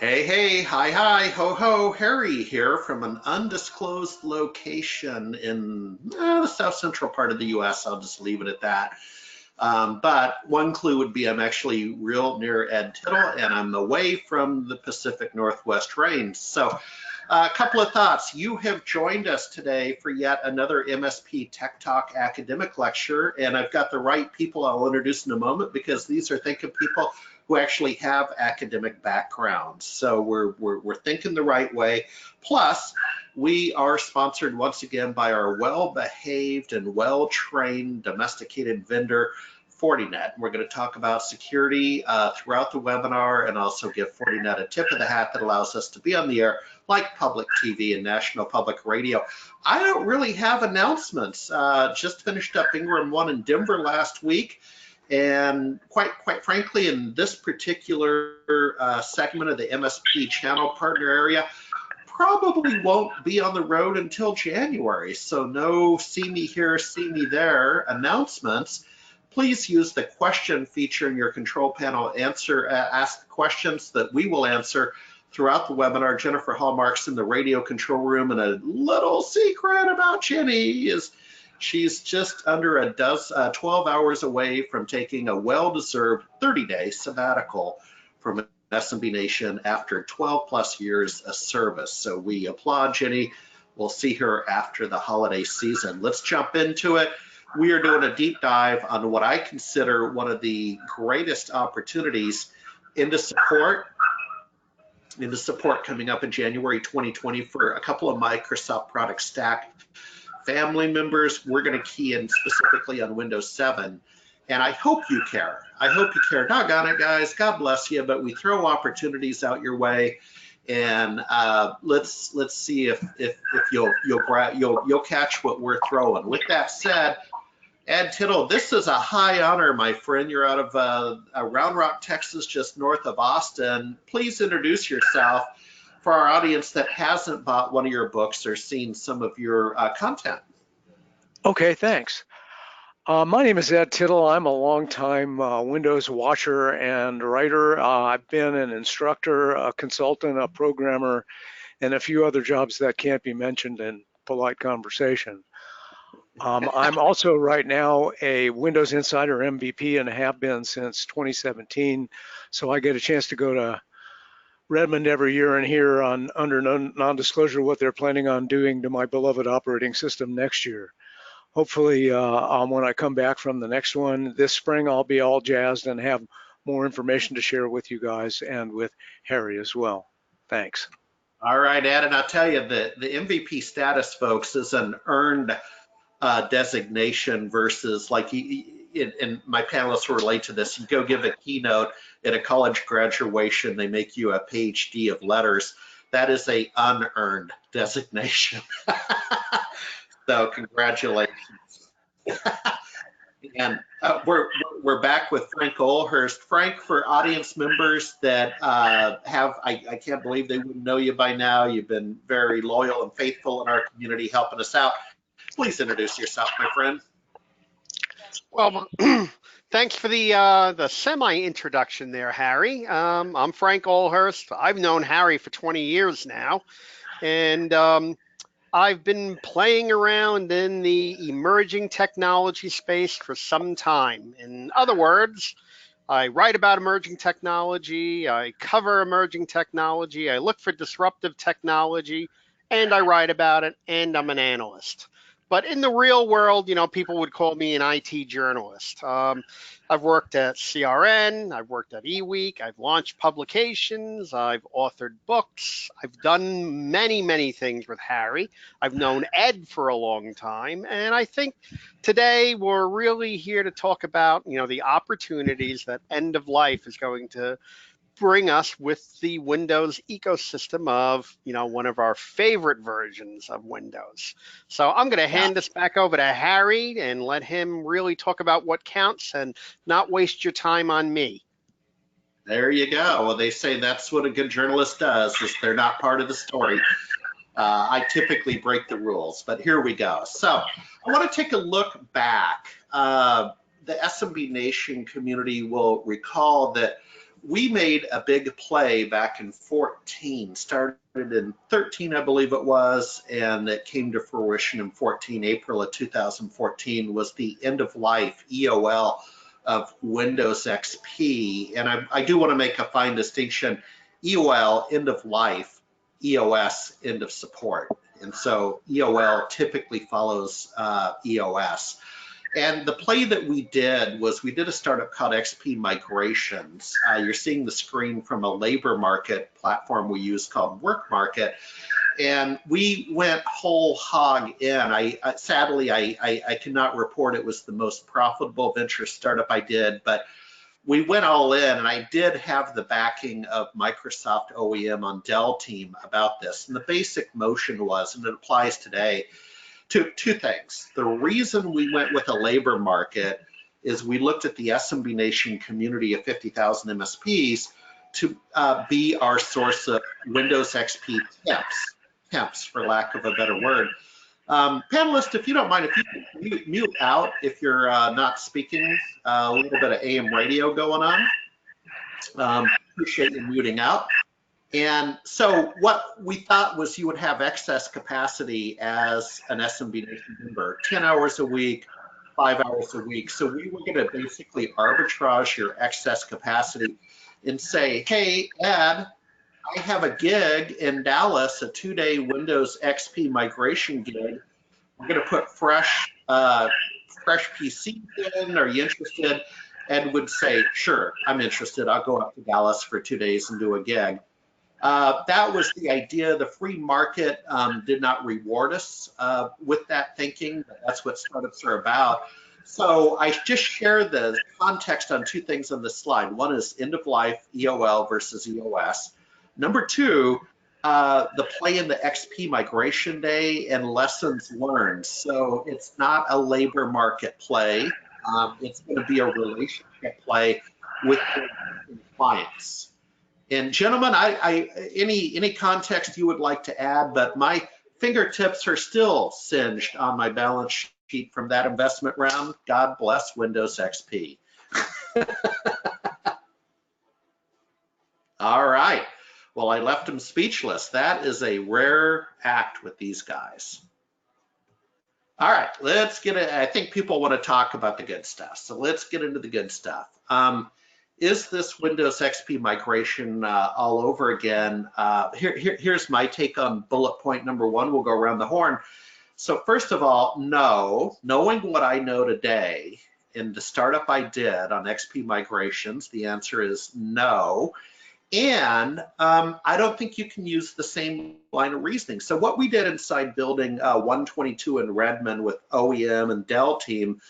Hey, hey, hi, hi, ho, ho, Harry here from an undisclosed location in the south central part of the US. I'll just leave it at that. But one clue would be I'm actually real near Ed Tittle and I'm away from the Pacific Northwest range. So a couple of thoughts. You have joined us today for yet another MSP Tech Talk academic lecture, and I've got the right people I'll introduce in a moment because these are thinking people who actually have academic backgrounds. So we're thinking the right way. Plus, we are sponsored once again by our well-behaved and well-trained domesticated vendor, Fortinet. We're going to talk about security throughout the webinar and also give Fortinet a tip of the hat that allows us to be on the air like public TV and national public radio. I don't really have announcements. Just finished up Ingram 1 in Denver last week. And quite frankly, in this particular segment of the MSP channel partner area, probably won't be on the road until January. So no see me here, see me there announcements. Please use the question feature in your control panel. Ask questions that we will answer throughout the webinar. Jennifer Hallmark's in the radio control room, and a little secret about Jenny is she's just under 12 hours away from taking a well-deserved 30-day sabbatical from SMB Nation after 12 plus years of service. So we applaud Jenny. We'll see her after the holiday season. Let's jump into it. We are doing a deep dive on what I consider one of the greatest opportunities into support coming up in January 2020 for a couple of Microsoft product stack family members. We're going to key in specifically on Windows 7. And I hope you care. I hope you care. Doggone it, guys. God bless you. But we throw opportunities out your way, and let's see if you'll catch what we're throwing. With that said, Ed Tittle, this is a high honor, my friend. You're out of Round Rock, Texas, just north of Austin. Please introduce yourself for our audience that hasn't bought one of your books or seen some of your content. Okay, thanks. My name is Ed Tittle. I'm a longtime Windows watcher and writer. I've been an instructor, a consultant, a programmer, and a few other jobs that can't be mentioned in polite conversation. I'm also right now a Windows Insider MVP and have been since 2017. So I get a chance to go to Redmond every year and hear under non-disclosure what they're planning on doing to my beloved operating system next year. Hopefully, when I come back from the next one this spring, I'll be all jazzed and have more information to share with you guys and with Harry as well. Thanks. All right, Ed, and I'll tell you that the MVP status, folks, is an earned designation versus like, and my panelists will relate to this, you go give a keynote at a college graduation, they make you a PhD of letters. That is a unearned designation. So congratulations. And we're back with Frank Olhurst. Frank, for audience members that I can't believe they wouldn't know you by now. You've been very loyal and faithful in our community, helping us out. Please introduce yourself, my friend. Well, thanks for the semi-introduction there, Harry. I'm Frank Olhurst. I've known Harry for 20 years now, and I've been playing around in the emerging technology space for some time. In other words, I write about emerging technology, I cover emerging technology, I look for disruptive technology, and I write about it, and I'm an analyst. But in the real world, you know, people would call me an IT journalist. I've worked at CRN, I've worked at eWeek, I've launched publications, I've authored books, I've done many things with Harry. I've known Ed for a long time, and I think today we're really here to talk about, you know, the opportunities that end of life is going to bring us with the Windows ecosystem of, you know, one of our favorite versions of Windows. So I'm going to hand this back over to Harry and let him really talk about what counts and not waste your time on me. There you go. Well, they say that's what a good journalist does, is they're not part of the story. I typically break the rules, but here we go. So I want to take a look back. The SMB Nation community will recall that we made a big play back in 14, started in 13, I believe it was, and it came to fruition in 14, April of 2014, was the end of life EOL of Windows XP. And I do want to make a fine distinction. EOL, end of life, EOS, end of support. And so EOL typically follows EOS. And the play that we did was we did a startup called XP Migrations. You're seeing the screen from a labor market platform we use called Work Market. And we went whole hog in. Sadly, I cannot report it was the most profitable venture startup I did, but we went all in, and I did have the backing of Microsoft OEM on Dell team about this. And the basic motion was, and it applies today, two things. The reason we went with a labor market is we looked at the SMB Nation community of 50,000 MSPs to be our source of Windows XP temps, for lack of a better word. Panelists, if you don't mind, if you can mute out if you're not speaking, a little bit of AM radio going on. Appreciate you muting out. And so what we thought was you would have excess capacity as an SMB Nation member, 10 hours a week, 5 hours a week. So we were going to basically arbitrage your excess capacity and say, hey, Ed, I have a gig in Dallas, a 2-day Windows XP migration gig. We're going to put fresh PCs in. Are you interested? Ed would say, sure, I'm interested. I'll go up to Dallas for 2 days and do a gig. That was the idea. The free market did not reward us with that thinking. That's what startups are about. So I just share the context on two things on this slide. One is end of life, EOL versus EOS. Number two, the play in the XP migration day and lessons learned. So it's not a labor market play. It's going to be a relationship play with clients. And gentlemen, any context you would like to add, but my fingertips are still singed on my balance sheet from that investment round. God bless Windows XP. All right. Well, I left him speechless. That is a rare act with these guys. All right, let's get it. I think people want to talk about the good stuff. So let's get into the good stuff. Is this Windows XP migration all over again? Here's my take on bullet point number one. We'll go around the horn. So first of all, no. Knowing what I know today in the startup I did on XP migrations, the answer is no. And I don't think you can use the same line of reasoning. So what we did inside building 122 in Redmond with OEM and Dell team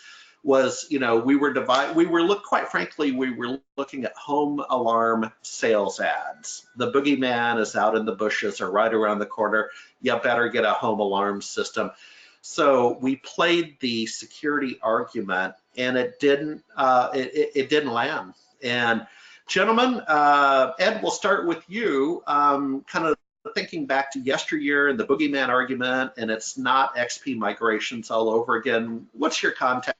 was, quite frankly, we were looking at home alarm sales ads. The boogeyman is out in the bushes or right around the corner. You better get a home alarm system. So we played the security argument, and it didn't land. And gentlemen, Ed, we'll start with you. Kind of thinking back to yesteryear and the boogeyman argument, and it's not XP migrations all over again. What's your context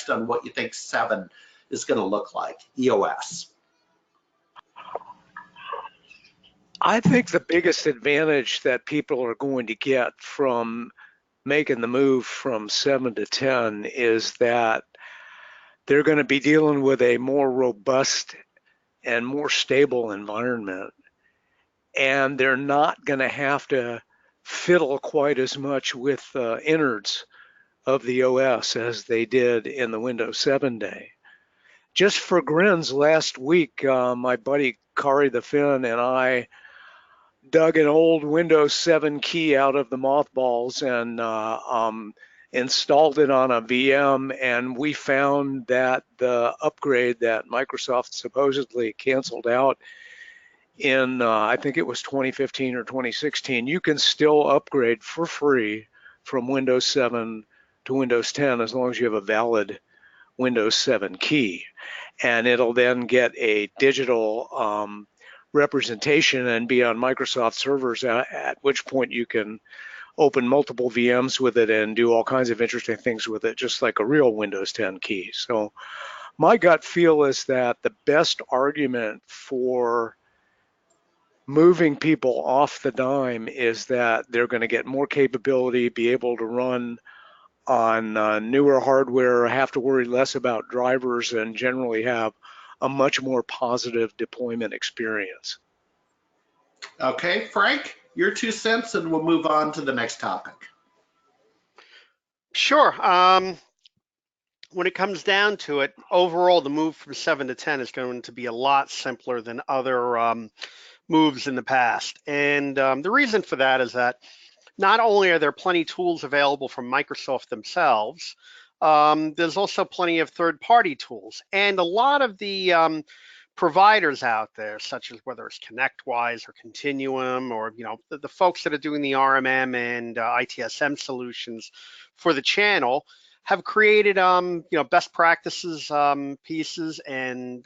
on what you think 7 is going to look like, EOS? I think the biggest advantage that people are going to get from making the move from 7 to 10 is that they're going to be dealing with a more robust and more stable environment, and they're not going to have to fiddle quite as much with innards of the OS as they did in the Windows 7 day. Just for grins, last week, my buddy Kari the Finn and I dug an old Windows 7 key out of the mothballs and installed it on a VM, and we found that the upgrade that Microsoft supposedly canceled out in, I think it was 2015 or 2016, you can still upgrade for free from Windows 7 to Windows 10 as long as you have a valid Windows 7 key. And it'll then get a digital representation and be on Microsoft servers, at which point you can open multiple VMs with it and do all kinds of interesting things with it, just like a real Windows 10 key. So My gut feel is that the best argument for moving people off the dime is that they're going to get more capability, be able to run on newer hardware, have to worry less about drivers, and generally have a much more positive deployment experience. Okay, Frank, your 2 cents, and we'll move on to the next topic. Sure. When it comes down to it, overall, the move from 7 to 10 is going to be a lot simpler than other moves in the past. And the reason for that is that not only are there plenty of tools available from Microsoft themselves, there's also plenty of third-party tools. And a lot of the providers out there, such as whether it's ConnectWise or Continuum, or the folks that are doing the RMM and ITSM solutions for the channel, have created best practices pieces and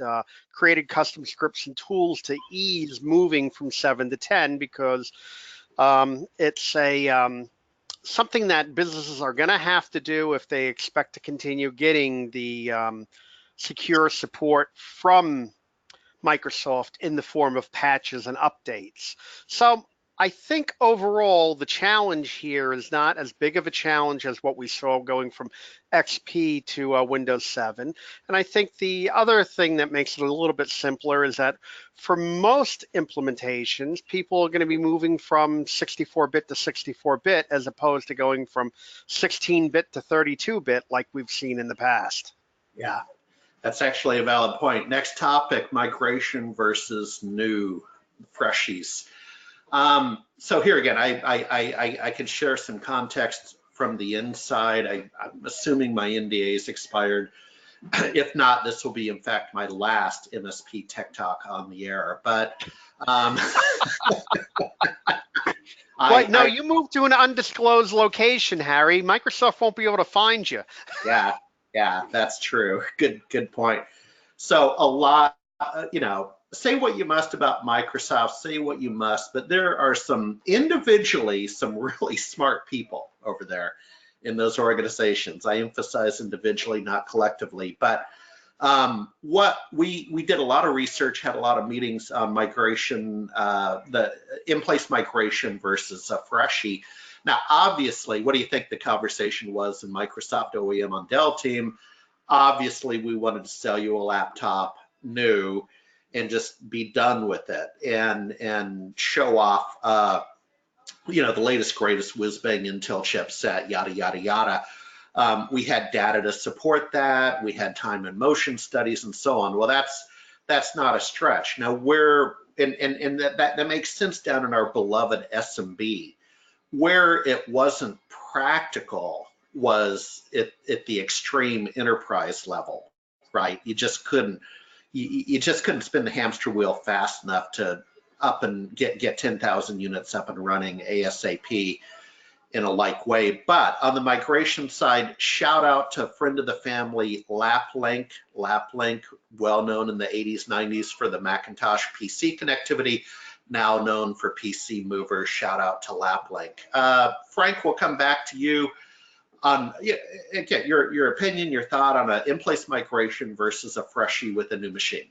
created custom scripts and tools to ease moving from 7 to 10, because it's a something that businesses are going to have to do if they expect to continue getting the secure support from Microsoft in the form of patches and updates. So I think overall the challenge here is not as big of a challenge as what we saw going from XP to Windows 7. And I think the other thing that makes it a little bit simpler is that for most implementations, people are going to be moving from 64-bit to 64-bit as opposed to going from 16-bit to 32-bit like we've seen in the past. Yeah, that's actually a valid point. Next topic, migration versus new Freshies. So here again, I can share some context from the inside. I'm assuming my NDA is expired. If not, this will be, in fact, my last MSP Tech Talk on the air. But you moved to an undisclosed location, Harry. Microsoft won't be able to find you. Yeah, that's true. Good point. So a lot, say what you must about Microsoft, say what you must, but there are some really smart people over there in those organizations. I emphasize individually, not collectively. But what we did a lot of research, had a lot of meetings on migration, the in-place migration versus a Freshie. Now, obviously, what do you think the conversation was in Microsoft OEM on Dell team? Obviously, we wanted to sell you a laptop new and just be done with it and show off, the latest, greatest whiz-bang Intel chipset, yada, yada, yada. We had data to support that. We had time and motion studies and so on. Well, that's not a stretch. Now, that makes sense down in our beloved SMB. Where it wasn't practical was at the extreme enterprise level, right? You just couldn't spin the hamster wheel fast enough to up and get 10,000 units up and running ASAP in a like way. But on the migration side, shout out to friend of the family, LapLink. LapLink, well known in the 80s, 90s for the Macintosh PC connectivity, now known for PC movers. Shout out to LapLink. Frank, we'll come back to you on again, your opinion, your thought on an in-place migration versus a Freshie with a new machine.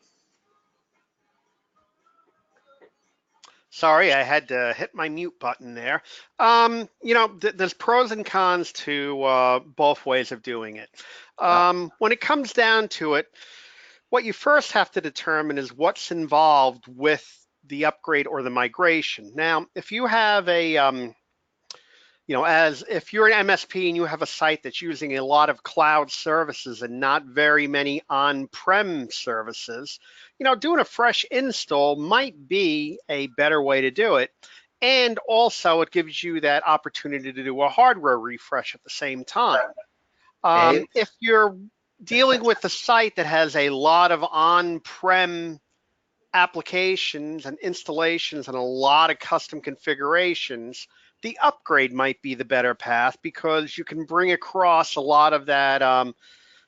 Sorry, I had to hit my mute button there. There's pros and cons to both ways of doing it. When it comes down to it, what you first have to determine is what's involved with the upgrade or the migration. Now, if you have if you're an MSP and you have a site that's using a lot of cloud services and not very many on-prem services, doing a fresh install might be a better way to do it. And also it gives you that opportunity to do a hardware refresh at the same time. If you're dealing with a site that has a lot of on-prem applications and installations and a lot of custom configurations, the upgrade might be the better path, because you can bring across a lot of that,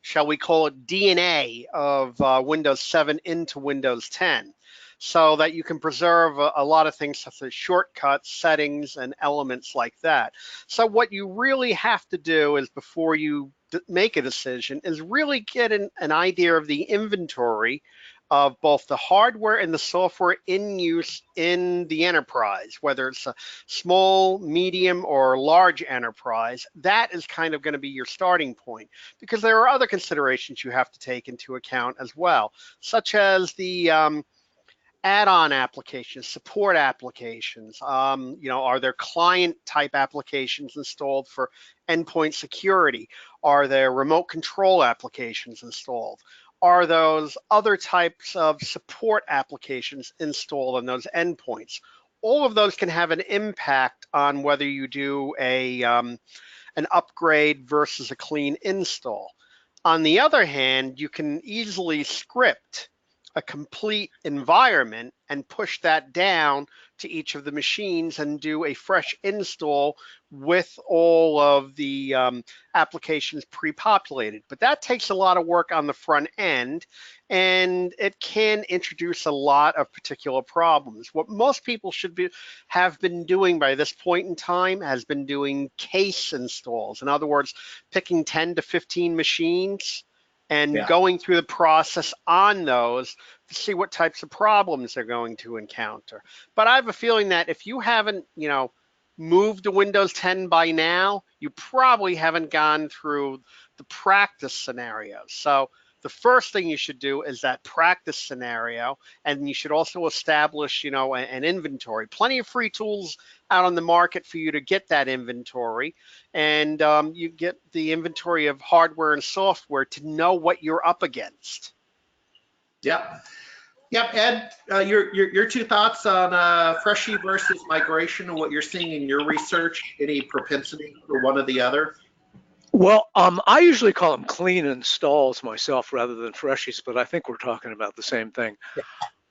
shall we call it, DNA of Windows 7 into Windows 10, so that you can preserve a lot of things such as shortcuts, settings, and elements like that. So what you really have to do is, before you make a decision is really get an idea of the inventory of both the hardware and the software in use in the enterprise, whether it's a small, medium, or large enterprise. That is kind of going to be your starting point, because there are other considerations you have to take into account as well, such as the add-on applications, support applications. Are there client type applications installed for endpoint security? Are there remote control applications installed? Are those other types of support applications installed on those endpoints? All of those can have an impact on whether you do an upgrade versus a clean install. On the other hand, you can easily script a complete environment and push that down to each of the machines and do a fresh install with all of the applications pre-populated. But that takes a lot of work on the front end, and it can introduce a lot of particular problems. What most people have been doing by this point in time has been doing case installs. In other words, picking 10 to 15 machines and going through the process on those to see what types of problems they're going to encounter. But I have a feeling that if you haven't, moved to Windows 10 by now, you probably haven't gone through the practice scenario. So the first thing you should do is that practice scenario, and you should also establish, an inventory. Plenty of free tools out on the market for you to get that inventory, and you get the inventory of hardware and software to know what you're up against. Yep. Ed, your two thoughts on Freshie versus migration and what you're seeing in your research. Any propensity for one or the other? Well, I usually call them clean installs myself rather than Freshies, but I think we're talking about the same thing.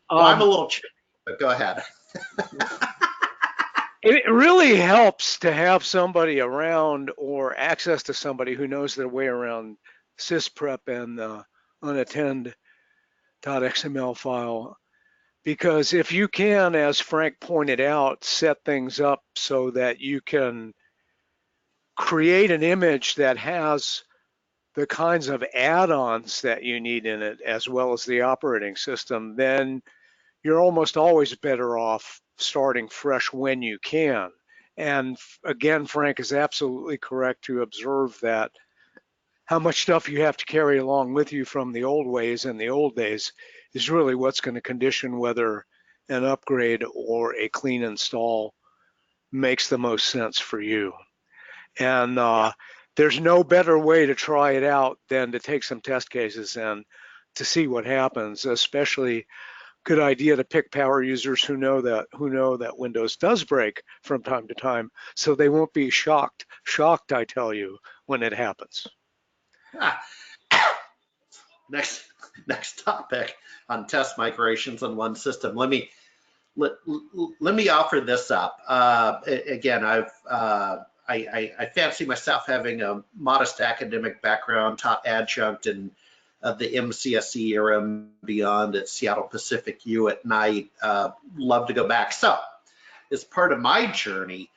Well, I'm a little chippy, but go ahead. It really helps to have somebody around or access to somebody who knows their way around sysprep and the unattend.xml file, because if you can, as Frank pointed out, set things up so that you can create an image that has the kinds of add-ons that you need in it, as well as the operating system, then you're almost always better off starting fresh when you can. And again, Frank is absolutely correct to observe that how much stuff you have to carry along with you from the old ways and the old days is really what's going to condition whether an upgrade or a clean install makes the most sense for you. And there's no better way to try it out than to take some test cases and to see what happens. Especially good idea to pick power users who know that Windows does break from time to time, so they won't be shocked, I tell you, when it happens. Next topic on test migrations on one system. Let me offer this up. Again, I fancy myself having a modest academic background, taught adjunct in the MCSE era and beyond at Seattle Pacific U at night. Love to go back. So as part of my journey,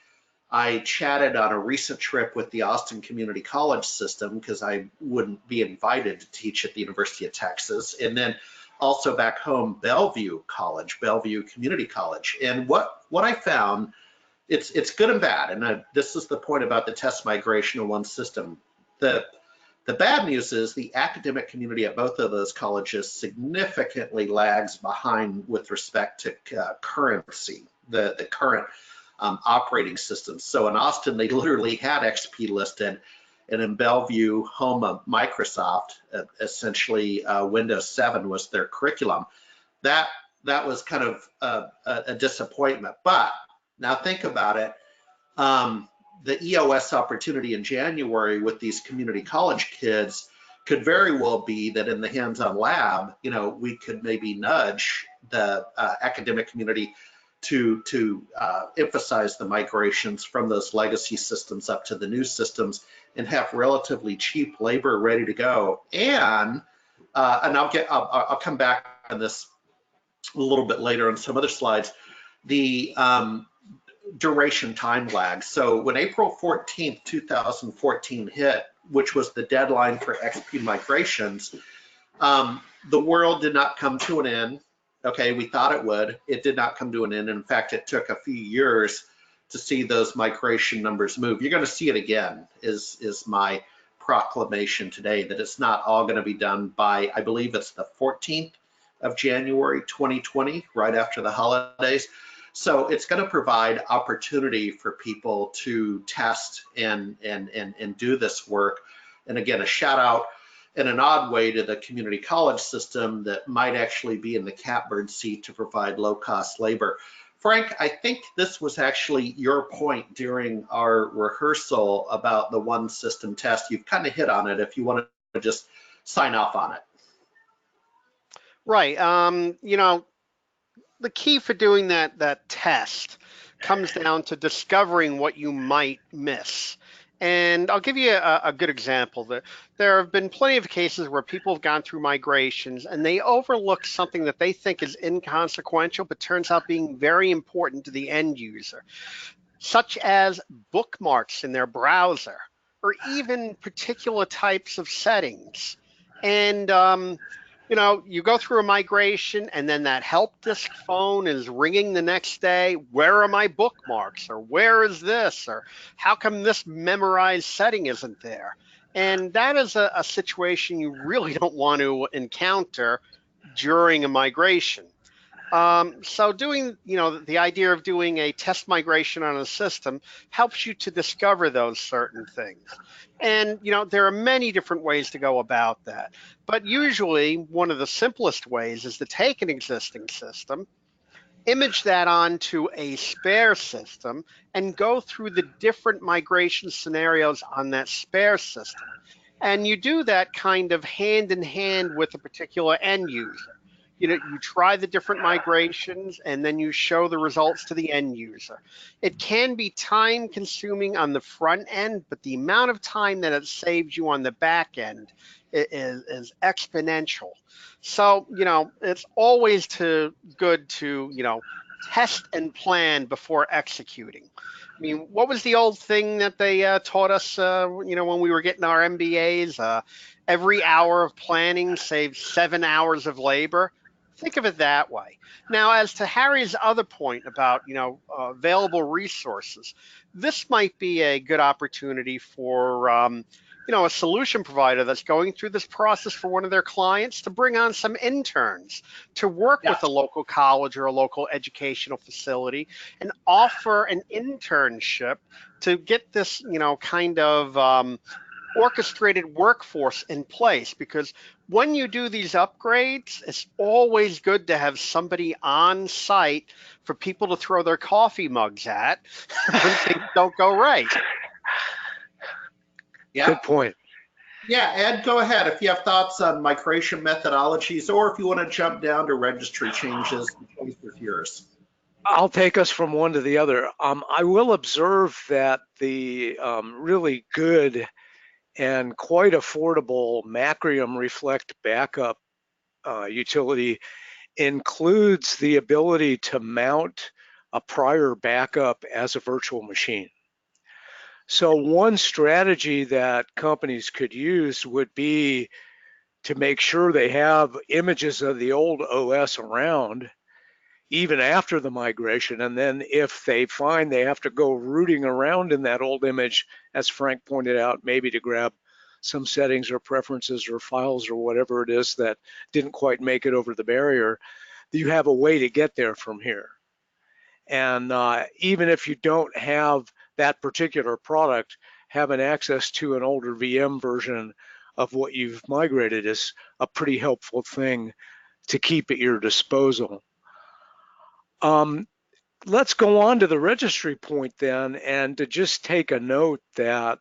I chatted on a recent trip with the Austin Community College system because I wouldn't be invited to teach at the University of Texas. And then also back home, Bellevue Community College. And what I found, it's good and bad. And this is the point about the test migration of one system. The bad news is the academic community at both of those colleges significantly lags behind with respect to currency, the current operating systems. So in Austin, they literally had XP listed, and in Bellevue, home of Microsoft, essentially Windows 7 was their curriculum. That was kind of a disappointment. But now think about it. The EOS opportunity in January with these community college kids could very well be that in the hands-on lab, we could maybe nudge the academic community to emphasize the migrations from those legacy systems up to the new systems and have relatively cheap labor ready to go. And I'll come back on this a little bit later on some other slides. The duration time lag. So when April 14th, 2014 hit, which was the deadline for XP migrations, the world did not come to an end. Okay, we thought it would. It did not come to an end. In fact, it took a few years to see those migration numbers move. You're going to see it again, is my proclamation today, that it's not all going to be done by, I believe it's the 14th of January 2020, right after the holidays. So it's going to provide opportunity for people to test and do this work. And again, a shout out in an odd way to the community college system that might actually be in the catbird seat to provide low-cost labor. Frank, I think this was actually your point during our rehearsal about the one system test. You've kind of hit on it if you want to just sign off on it. Right. You know, the key for doing that test comes down to discovering what you might miss. And I'll give you a good example. There have been plenty of cases where people have gone through migrations and they overlook something that they think is inconsequential, but turns out being very important to the end user, such as bookmarks in their browser, or even particular types of settings. And you know, you go through a migration and then that help desk phone is ringing the next day. Where are my bookmarks? Or where is this? Or how come this memorized setting isn't there? And that is a situation you really don't want to encounter during a migration. So doing, you know, the idea of doing a test migration on a system helps you to discover those certain things. And, you know, there are many different ways to go about that. But usually one of the simplest ways is to take an existing system, image that onto a spare system, and go through the different migration scenarios on that spare system. And you do that kind of hand in hand with a particular end user. You know, you try the different migrations and then you show the results to the end user. It can be time consuming on the front end, but the amount of time that it saves you on the back end is exponential. So, you know, it's always good to, you know, test and plan before executing. I mean, what was the old thing that they taught us, you know, when we were getting our MBAs? Every hour of planning saves 7 hours of labor. Think of it that way. Now, as to Harry's other point about, you know, available resources, this might be a good opportunity for, you know, a solution provider that's going through this process for one of their clients to bring on some interns to work with a local college or a local educational facility and offer an internship to get this, you know, kind of orchestrated workforce in place, because when you do these upgrades, it's always good to have somebody on site for people to throw their coffee mugs at when things don't go right. Yeah. Good point. Yeah, Ed, go ahead. If you have thoughts on migration methodologies, or if you want to jump down to registry changes, the choice is yours. I'll take us from one to the other. I will observe that the really good and quite affordable Macrium Reflect backup utility includes the ability to mount a prior backup as a virtual machine. So one strategy that companies could use would be to make sure they have images of the old OS around even after the migration. And then if they find they have to go rooting around in that old image, as Frank pointed out, maybe to grab some settings or preferences or files or whatever it is that didn't quite make it over the barrier, you have a way to get there from here. And even if you don't have that particular product, having access to an older VM version of what you've migrated is a pretty helpful thing to keep at your disposal. Let's go on to the registry point then, and to just take a note that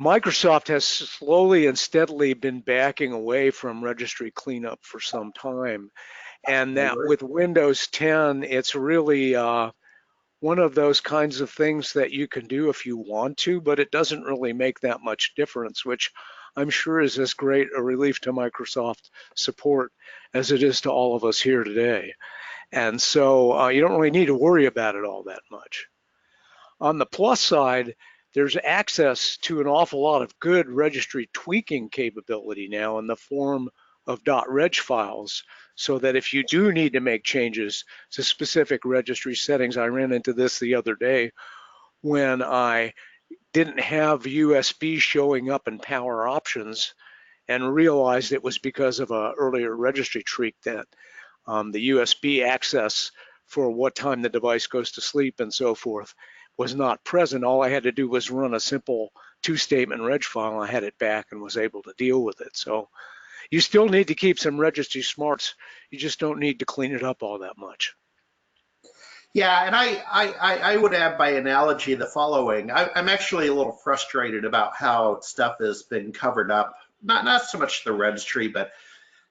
Microsoft has slowly and steadily been backing away from registry cleanup for some time. And that with Windows 10, it's really one of those kinds of things that you can do if you want to, but it doesn't really make that much difference, which I'm sure is as great a relief to Microsoft support as it is to all of us here today. And so you don't really need to worry about it all that much. On the plus side, there's access to an awful lot of good registry tweaking capability now in the form of .reg files, so that if you do need to make changes to specific registry settings, I ran into this the other day when I didn't have USB showing up in power options and realized it was because of an earlier registry tweak that the USB access for what time the device goes to sleep and so forth was not present. All I had to do was run a simple 2-statement reg file. I had it back and was able to deal with it. So you still need to keep some registry smarts. You just don't need to clean it up all that much. Yeah, and I would add by analogy the following. I'm actually a little frustrated about how stuff has been covered up. Not so much the registry, but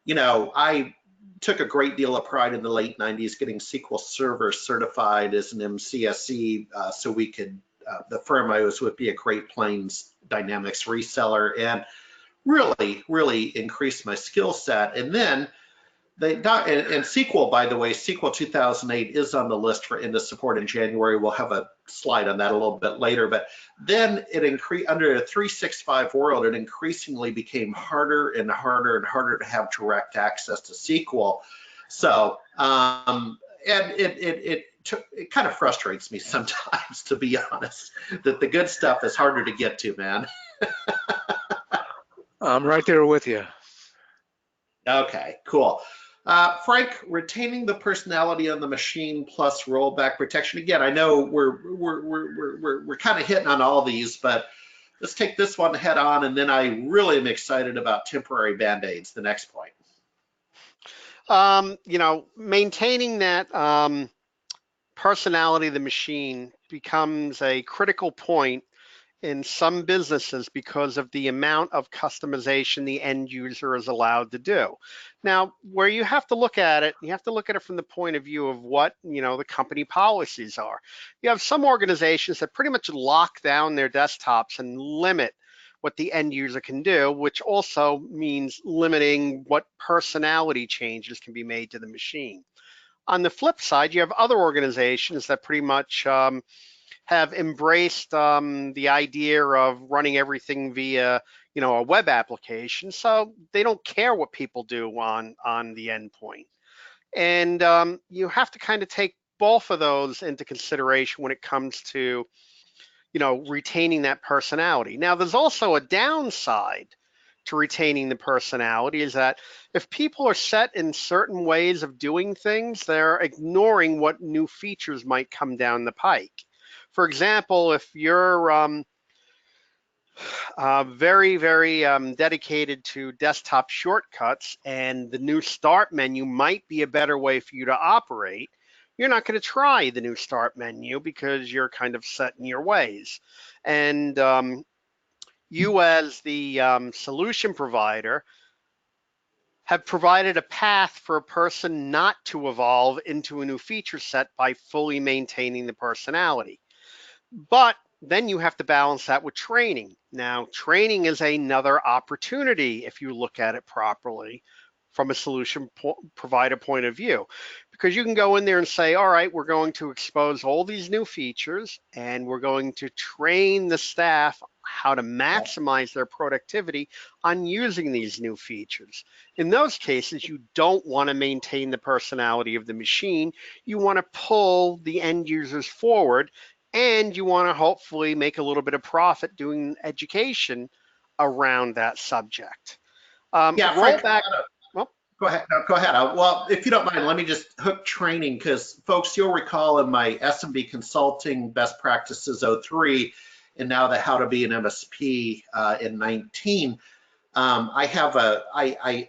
I took a great deal of pride in the late 90s getting SQL Server certified as an MCSE, so we could, the firm I was with, be a Great Plains Dynamics reseller, and really increase my skill set. And then and SQL, by the way, SQL 2008 is on the list for end of support in January. We'll have a slide on that a little bit later. But then it increased under a 365 world. It increasingly became harder and harder to have direct access to SQL. So and it kind of frustrates me sometimes, to be honest, that the good stuff is harder to get to, man. I'm right there with you. Okay, cool. Frank, retaining the personality on the machine plus rollback protection. Again, I know we're kind of hitting on all these, but let's take this one head on, and then I really am excited about temporary band-aids, the next point. Maintaining that personality of the machine becomes a critical point in some businesses because of the amount of customization the end user is allowed to do. Now, where you have to look at it, you have to look at it from the point of view of what, the company policies are. You have some organizations that pretty much lock down their desktops and limit what the end user can do, which also means limiting what personality changes can be made to the machine. On the flip side, you have other organizations that pretty much have embraced the idea of running everything via, a web application. So they don't care what people do on the endpoint. And you have to kind of take both of those into consideration when it comes to, retaining that personality. Now, there's also a downside to retaining the personality, is that if people are set in certain ways of doing things, they're ignoring what new features might come down the pike. For example, if you're very dedicated to desktop shortcuts and the new start menu might be a better way for you to operate, you're not going to try the new start menu because you're kind of set in your ways. And you as the solution provider have provided a path for a person not to evolve into a new feature set by fully maintaining the personality. But then you have to balance that with training. Now, training is another opportunity if you look at it properly from a solution provider point of view, because you can go in there and say, all right, we're going to expose all these new features and we're going to train the staff how to maximize their productivity on using these new features. In those cases, you don't want to maintain the personality of the machine. You want to pull the end users forward, and you want to hopefully make a little bit of profit doing education around that subject. Yeah, rollback. Frank, go ahead. No, go ahead. Well, if you don't mind, let me just hook training, because folks, you'll recall in my S&B Consulting Best Practices 03, and now the How to Be an MSP in 19, I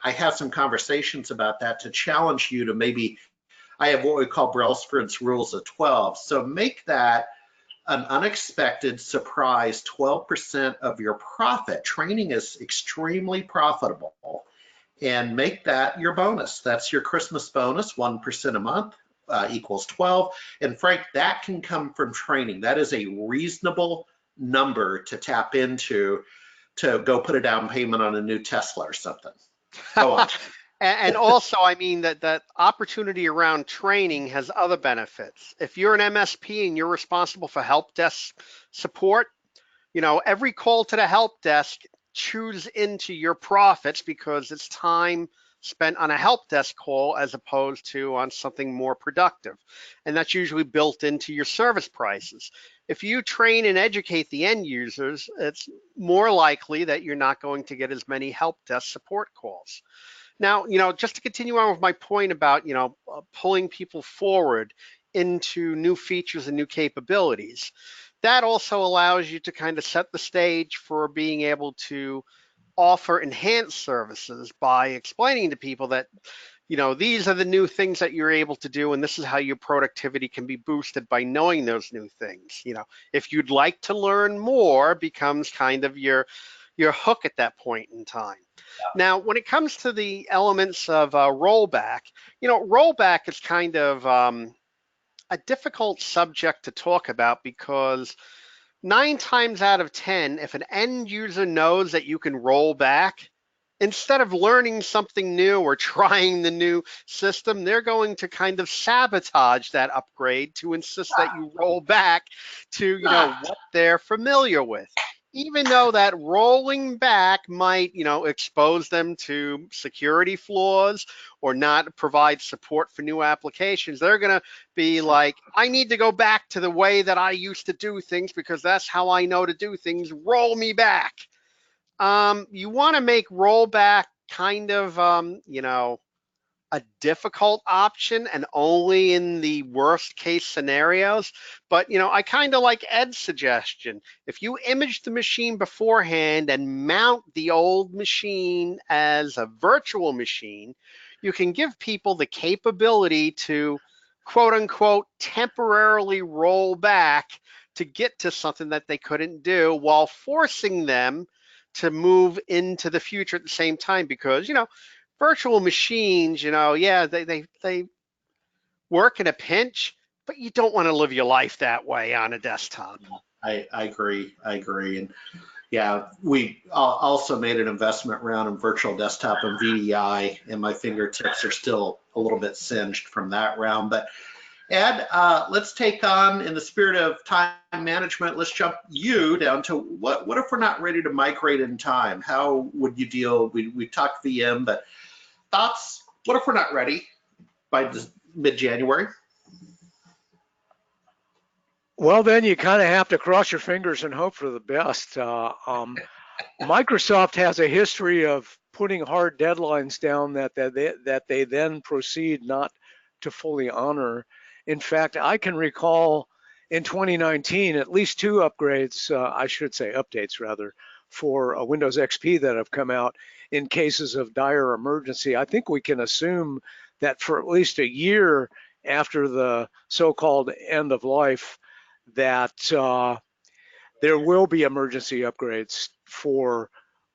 have some conversations about that to challenge you to maybe, I have what we call Brailsford's Rules of 12. So make that an unexpected surprise 12% of your profit. Training is extremely profitable, and make that your bonus. That's your Christmas bonus, 1% a month equals 12. And Frank, that can come from training. That is a reasonable number to tap into to go put a down payment on a new Tesla or something. Go on. And also, I mean, that opportunity around training has other benefits. If you're an MSP and you're responsible for help desk support, every call to the help desk chews into your profits because it's time spent on a help desk call as opposed to on something more productive. And that's usually built into your service prices. If you train and educate the end users, it's more likely that you're not going to get as many help desk support calls. Now, just to continue on with my point about, pulling people forward into new features and new capabilities, that also allows you to kind of set the stage for being able to offer enhanced services by explaining to people that, these are the new things that you're able to do, and this is how your productivity can be boosted by knowing those new things. If you'd like to learn more, becomes kind of your hook at that point in time. Now, when it comes to the elements of rollback, rollback is kind of a difficult subject to talk about because 9 times out of 10, if an end user knows that you can roll back, instead of learning something new or trying the new system, they're going to kind of sabotage that upgrade to insist that you roll back to, what they're familiar with. Even though that rolling back might, expose them to security flaws or not provide support for new applications, they're going to be like, I need to go back to the way that I used to do things because that's how I know to do things. Roll me back. You want to make rollback kind of, a difficult option and only in the worst case scenarios. But, I kind of like Ed's suggestion. If you image the machine beforehand and mount the old machine as a virtual machine, you can give people the capability to, quote unquote, temporarily roll back to get to something that they couldn't do while forcing them to move into the future at the same time because, virtual machines, yeah, they work in a pinch, but you don't want to live your life that way on a desktop. I agree. And yeah, we also made an investment round in virtual desktop and VDI, and my fingertips are still a little bit singed from that round. But Ed, let's take on, in the spirit of time management, let's jump you down to what if we're not ready to migrate in time? How would you deal? We talked VM, but thoughts? What if we're not ready by mid-January? Well, then you kind of have to cross your fingers and hope for the best. Microsoft has a history of putting hard deadlines down that they then proceed not to fully honor. In fact, I can recall in 2019 at least 2 upgrades, I should say updates rather, for Windows XP that have come out in cases of dire emergency. I think we can assume that for at least a year after the so-called end of life, that there will be emergency upgrades for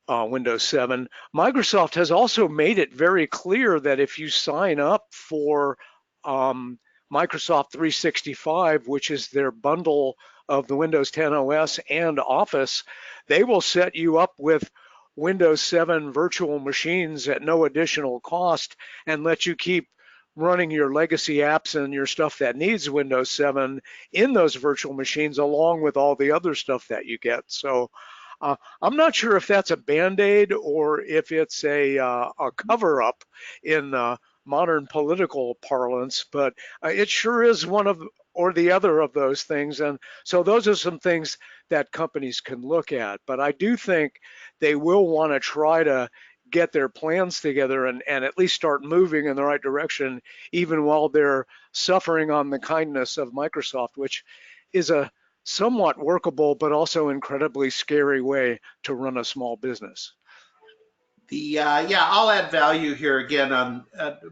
Windows 7. Microsoft has also made it very clear that if you sign up for Microsoft 365, which is their bundle of the Windows 10 OS and Office, they will set you up with Windows 7 virtual machines at no additional cost and let you keep running your legacy apps and your stuff that needs Windows 7 in those virtual machines along with all the other stuff that you get. So I'm not sure if that's a Band-Aid or if it's a cover-up in modern political parlance, but it sure is one of or the other of those things. And so those are some things that companies can look at. But I do think they will want to try to get their plans together and at least start moving in the right direction, even while they're suffering on the kindness of Microsoft, which is a somewhat workable but also incredibly scary way to run a small business. Yeah, I'll add value here again on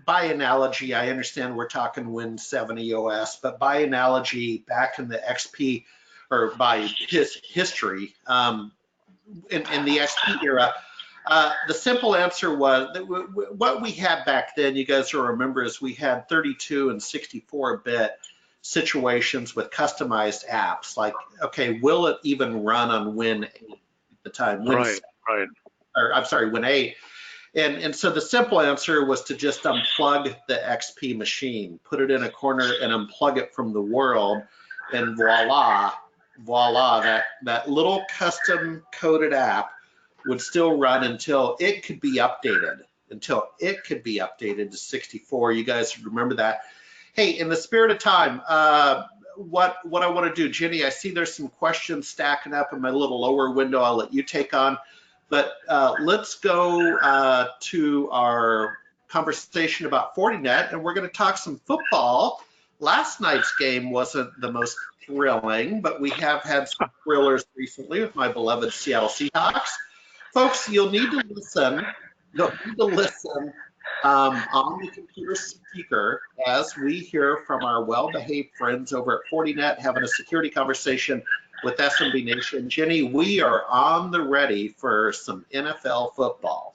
by analogy. I understand we're talking Win 7 EOS, but by analogy, back in the XP or by his history in the XP era, the simple answer was that what we had back then. You guys will remember is we had 32 and 64-bit situations with customized apps. Like, okay, will it even run on Win 8 at the time? Right. Or I'm sorry, Win 8. And so the simple answer was to just unplug the XP machine, put it in a corner and unplug it from the world, and voila, voila, that little custom coded app would still run until it could be updated, to 64. You guys remember that? Hey, in the spirit of time, what I want to do, Jenny, I see there's some questions stacking up in my little lower window. I'll let you take on, but let's go to our conversation about Fortinet, and we're going to talk some football. Last night's game wasn't the most thrilling, but we have had some thrillers recently with my beloved Seattle Seahawks. Folks, you'll need to listen. On the computer speaker as we hear from our well-behaved friends over at Fortinet having a security conversation with SMB Nation. Jenny, we are on the ready for some NFL football.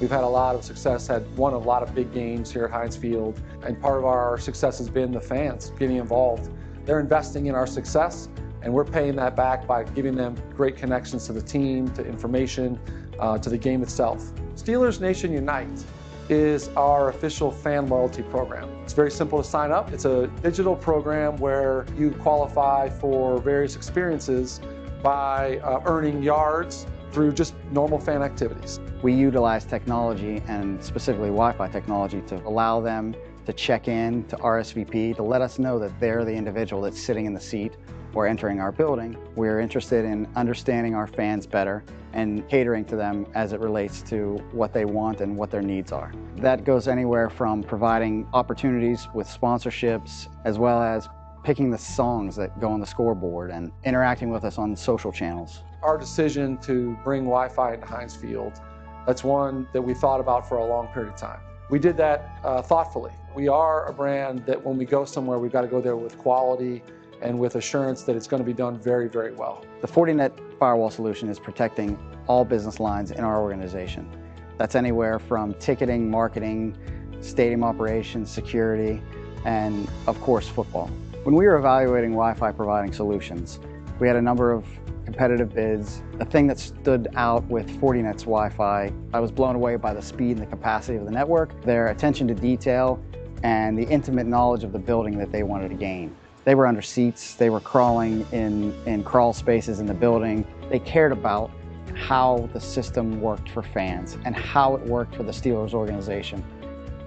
We've had a lot of success, won a lot of big games here at Heinz Field, and part of our success has been the fans getting involved. They're investing in our success, and we're paying that back by giving them great connections to the team, to information, to the game itself. Steelers Nation Unite is our official fan loyalty program. It's very simple to sign up. It's a digital program where you qualify for various experiences by earning yards through just normal fan activities. We utilize technology, and specifically Wi-Fi technology, to allow them to check in to RSVP, to let us know that they're the individual that's sitting in the seat or entering our building. We're interested in understanding our fans better and catering to them as it relates to what they want and what their needs are. That goes anywhere from providing opportunities with sponsorships, as well as picking the songs that go on the scoreboard and interacting with us on social channels. Our decision to bring Wi-Fi into Heinz Field, that's one that we thought about for a long period of time. We did that thoughtfully. We are a brand that when we go somewhere, we've got to go there with quality and with assurance that it's going to be done very, very well. The Fortinet firewall solution is protecting all business lines in our organization. That's anywhere from ticketing, marketing, stadium operations, security, and of course football. When we were evaluating Wi-Fi providing solutions, we had a number of competitive bids. The thing that stood out with Fortinet's Wi-Fi, I was blown away by the speed and the capacity of the network, their attention to detail, and the intimate knowledge of the building that they wanted to gain. They were under seats, they were crawling in crawl spaces in the building. They cared about how the system worked for fans and how it worked for the Steelers organization.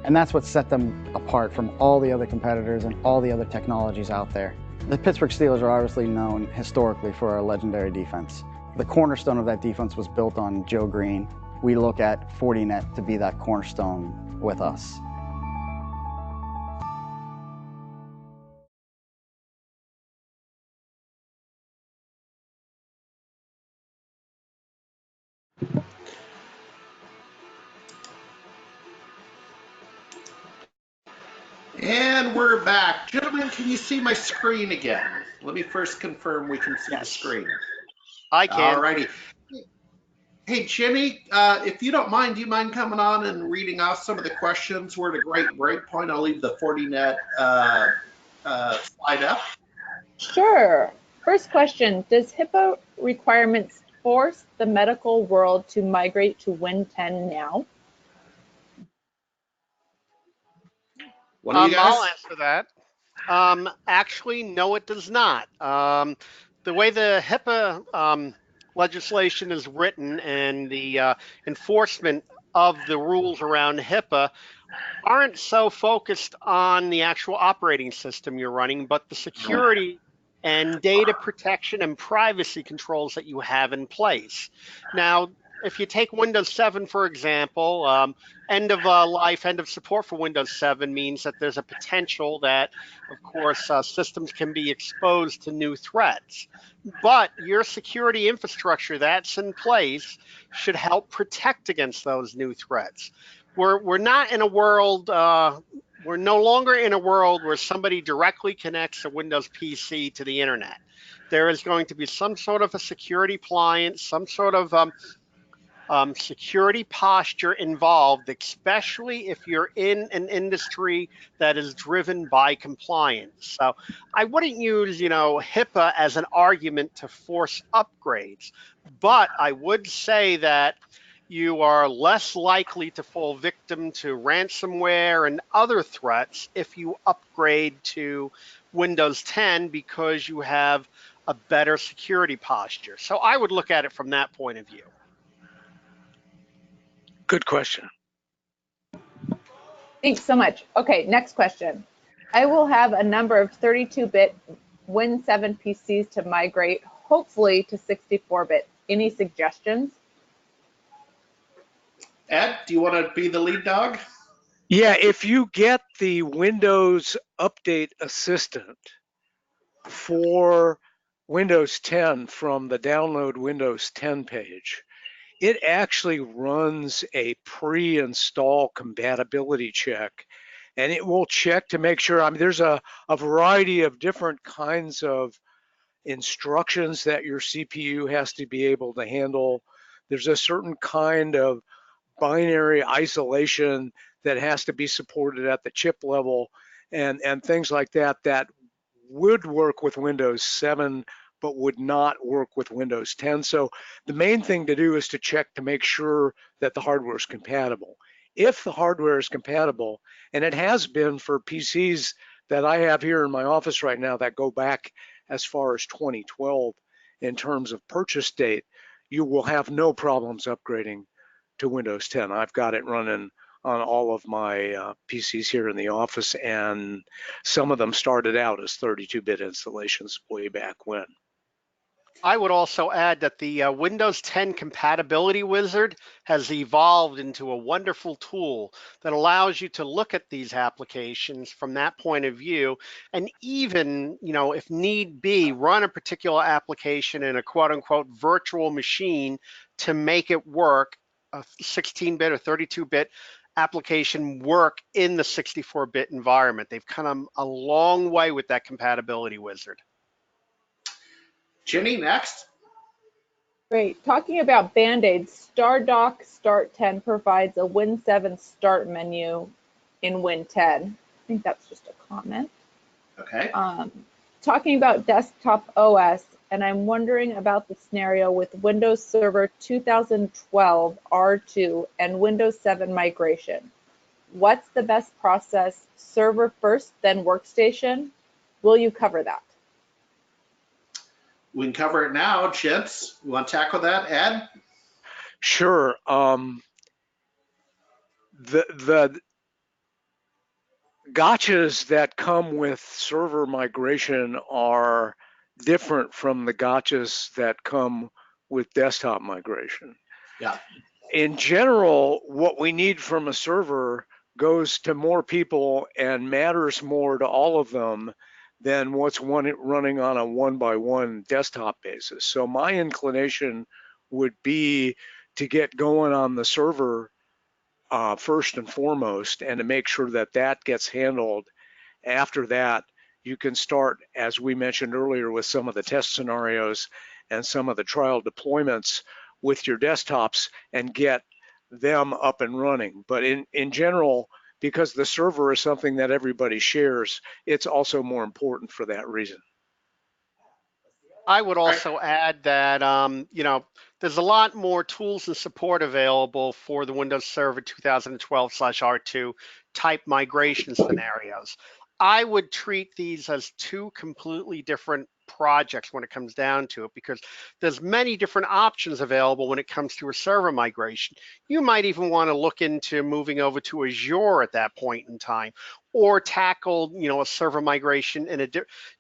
And that's what set them apart from all the other competitors and all the other technologies out there. The Pittsburgh Steelers are obviously known historically for our legendary defense. The cornerstone of that defense was built on Joe Green. We look at Fortinet to be that cornerstone with us. And we're back. Gentlemen, can you see my screen again? Let me first confirm we can see the screen. I can. All righty. Hey, Jenny, if you don't mind, do you mind coming on and reading off some of the questions? We're at a great break point. I'll leave the Fortinet slide up. Sure. First question, does Hipaa requirements force the medical world to migrate to Win 10 now? One of you guys? I'll answer that. Actually, no, it does not. The way the HIPAA legislation is written and the enforcement of the rules around HIPAA aren't so focused on the actual operating system you're running, but the security and data protection and privacy controls that you have in place. Now, if you take Windows 7, for example, end of life, end of support for Windows 7 means that there's a potential that, of course, systems can be exposed to new threats. But your security infrastructure that's in place should help protect against those new threats. We're not in a world we're no longer in a world where somebody directly connects a Windows PC to the internet. There is going to be some sort of a security appliance, some sort of security posture involved, especially if you're in an industry that is driven by compliance. So I wouldn't use, HIPAA as an argument to force upgrades, but I would say that you are less likely to fall victim to ransomware and other threats if you upgrade to Windows 10 because you have a better security posture. So I would look at it from that point of view. Good question. Thanks so much. Okay, next question. I will have a number of 32-bit Win 7 PCs to migrate, hopefully to 64-bit. Any suggestions? Ed, do you want to be the lead dog? Yeah, if you get the Windows Update Assistant for Windows 10 from the Download Windows 10 page, it actually runs a pre-install compatibility check, and it will check to make sure. I mean, there's a variety of different kinds of instructions that your CPU has to be able to handle. There's a certain kind of binary isolation that has to be supported at the chip level, and things like that that would work with Windows 7 but would not work with Windows 10. So the main thing to do is to check to make sure that the hardware is compatible. If the hardware is compatible, and it has been for PCs that I have here in my office right now that go back as far as 2012 in terms of purchase date, you will have no problems upgrading to Windows 10. I've got it running on all of my PCs here in the office, and some of them started out as 32-bit installations way back when. I would also add that the Windows 10 Compatibility Wizard has evolved into a wonderful tool that allows you to look at these applications from that point of view, and even, if need be, run a particular application in a quote-unquote virtual machine to make it work, a 16-bit or 32-bit application work in the 64-bit environment. They've come a long way with that Compatibility Wizard. Jenny, next. Great. Talking about Band-Aids, StarDock Start 10 provides a Win 7 start menu in Win 10. I think that's just a comment. Okay. Talking about desktop OS, and I'm wondering about the scenario with Windows Server 2012 R2 and Windows 7 migration. What's the best process? Server first, then workstation? Will you cover that? We can cover it now, gents. You want to tackle that, Ed? Sure. The gotchas that come with server migration are different from the gotchas that come with desktop migration. Yeah. In general, what we need from a server goes to more people and matters more to all of them than what's running on a one-by-one desktop basis. So my inclination would be to get going on the server first and foremost, and to make sure that that gets handled. After that, you can start, as we mentioned earlier, with some of the test scenarios and some of the trial deployments with your desktops and get them up and running. But in general, because the server is something that everybody shares, it's also more important for that reason. I would also add that, there's a lot more tools and support available for the Windows Server 2012/R2 type migration scenarios. I would treat these as two completely different projects when it comes down to it, because there's many different options available when it comes to a server migration. You might even want to look into moving over to Azure at that point in time, or tackle, a server migration in a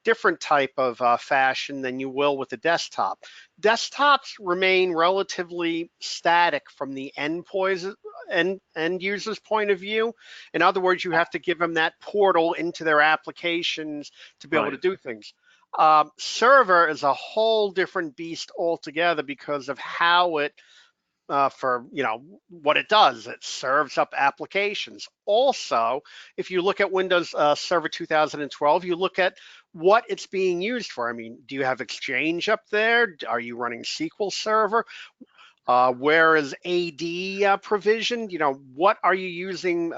different type of fashion than you will with a desktop. Desktops remain relatively static from the end user's point of view. In other words, you have to give them that portal into their applications to be able to do things. Server is a whole different beast altogether because of how it for what it does. It serves up applications. Also, if you look at Windows Server 2012, you look at what it's being used for. I mean, do you have Exchange up there? Are you running SQL Server? Where is AD provisioned? What are you using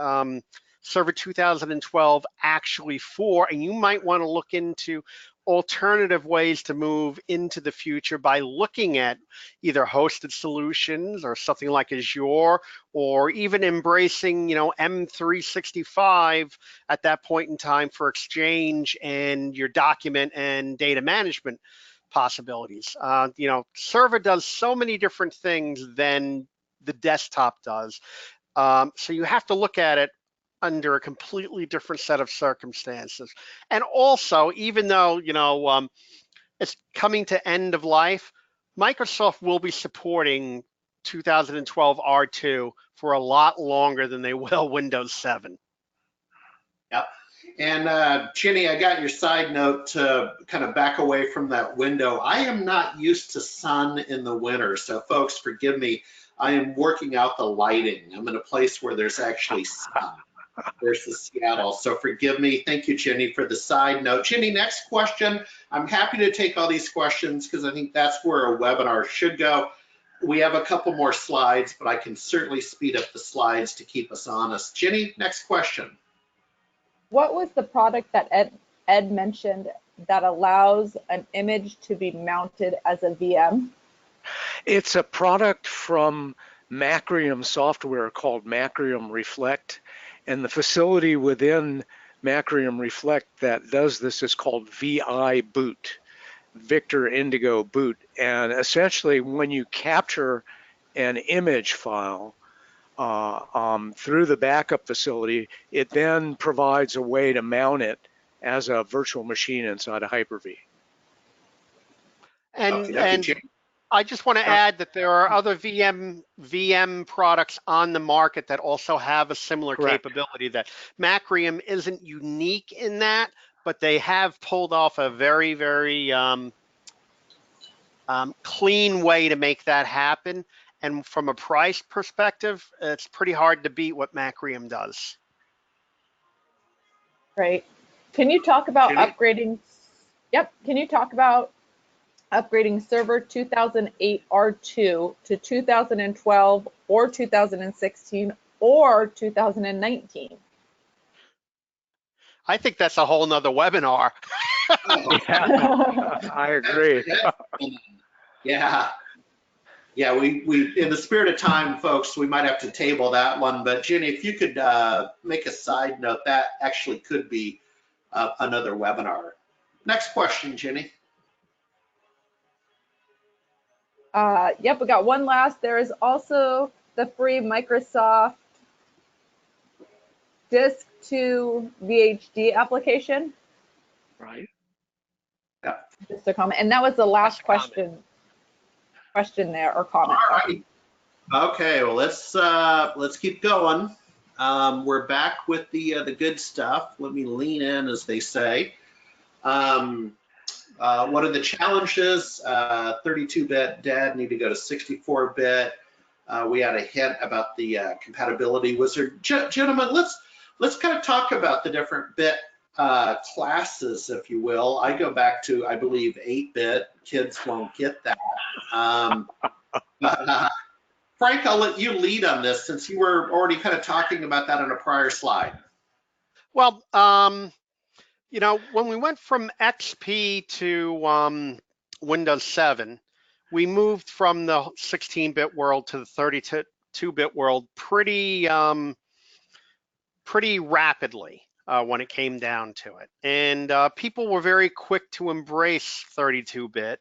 Server 2012 actually for? And you might want to look into alternative ways to move into the future by looking at either hosted solutions or something like Azure, or even embracing, M365 at that point in time for Exchange and your document and data management possibilities. Server does so many different things than the desktop does. So you have to look at it under a completely different set of circumstances. And also, even though, it's coming to end of life, Microsoft will be supporting 2012 R2 for a lot longer than they will Windows 7. Yep. And Ginny, I got your side note to kind of back away from that window. I am not used to sun in the winter, so folks, forgive me. I am working out the lighting. I'm in a place where there's actually sun versus Seattle, so forgive me. Thank you, Ginny, for the side note. Ginny, next question. I'm happy to take all these questions because I think that's where a webinar should go. We have a couple more slides, but I can certainly speed up the slides to keep us honest. Ginny, next question. What was the product that Ed mentioned that allows an image to be mounted as a VM? It's a product from Macrium software called Macrium Reflect, and the facility within Macrium Reflect that does this is called VI Boot, Victor Indigo Boot. And essentially, when you capture an image file through the backup facility, it then provides a way to mount it as a virtual machine inside a Hyper-V. And I just want to add that there are other VM products on the market that also have a similar capability. That Macrium isn't unique in that, but they have pulled off a very, very clean way to make that happen. And from a price perspective, it's pretty hard to beat what Macrium does. Right. Can you talk about upgrading? Yep. Can you talk about upgrading Server 2008 R2 to 2012 or 2016 or 2019? I think that's a whole nother webinar. Yeah, I agree. Yeah, we in the spirit of time, folks, we might have to table that one. But Ginny, if you could make a side note, that actually could be another webinar. Next question, Ginny. Yep, we got one last. There is also the free Microsoft Disk to VHD application. Right. Yeah. Just a comment, and that was the last question there, or comment. All right. Okay, well let's keep going. We're back with the good stuff. Let me lean in, as they say. What are the challenges? 32-bit dead, need to go to 64-bit. We had a hint about the Compatibility Wizard. Gentlemen, let's kind of talk about the different bit classes, if you will. I go back to, I believe, 8-bit. Kids won't get that. But Frank, I'll let you lead on this since you were already kind of talking about that on a prior slide. Well, when we went from XP to Windows 7, we moved from the 16-bit world to the 32-bit world pretty rapidly when it came down to it. And people were very quick to embrace 32-bit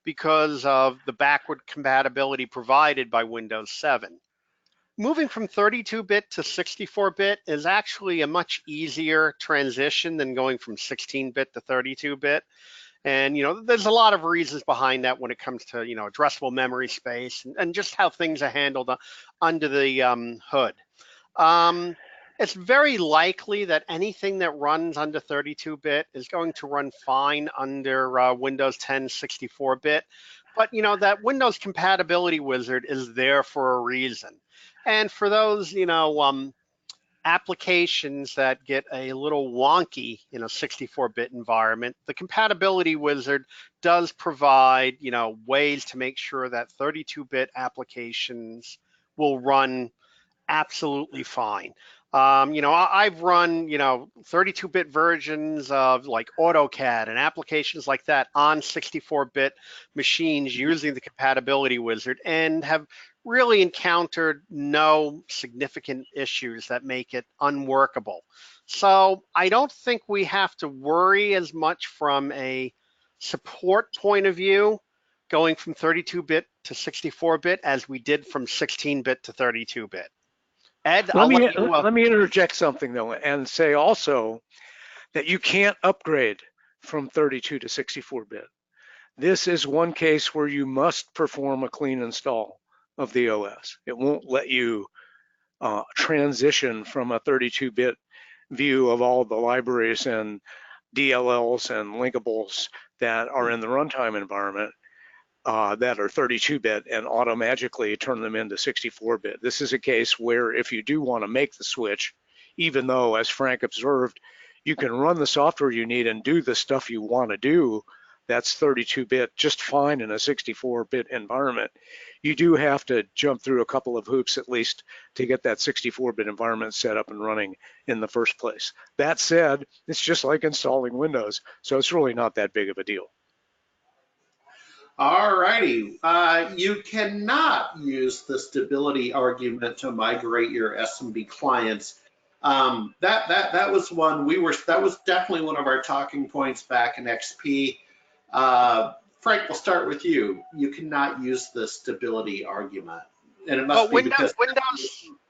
because of the backward compatibility provided by Windows 7. Moving from 32-bit to 64-bit is actually a much easier transition than going from 16-bit to 32-bit. And, there's a lot of reasons behind that when it comes to, addressable memory space and just how things are handled under the hood. It's very likely that anything that runs under 32-bit is going to run fine under Windows 10 64-bit. But that Windows Compatibility Wizard is there for a reason. And for those, applications that get a little wonky in a 64-bit environment, the Compatibility Wizard does provide, ways to make sure that 32-bit applications will run absolutely fine. I've run, 32-bit versions of like AutoCAD and applications like that on 64-bit machines using the Compatibility Wizard and have really encountered no significant issues that make it unworkable. So I don't think we have to worry as much from a support point of view going from 32-bit to 64-bit as we did from 16-bit to 32-bit. Ed, Let me interject something though, and say also that you can't upgrade from 32 to 64-bit. This is one case where you must perform a clean install of the OS. It won't let you transition from a 32-bit view of all the libraries and DLLs and linkables that are in the runtime environment that are 32-bit and automatically turn them into 64-bit. This is a case where if you do want to make the switch, even though, as Frank observed, you can run the software you need and do the stuff you want to do, that's 32-bit just fine in a 64-bit environment. You do have to jump through a couple of hoops at least to get that 64-bit environment set up and running in the first place. That said, it's just like installing Windows, so it's really not that big of a deal. All righty. You cannot use the stability argument to migrate your SMB clients. That was one that was definitely one of our talking points back in XP. Frank, we'll start with you. You cannot use the stability argument, and it must be because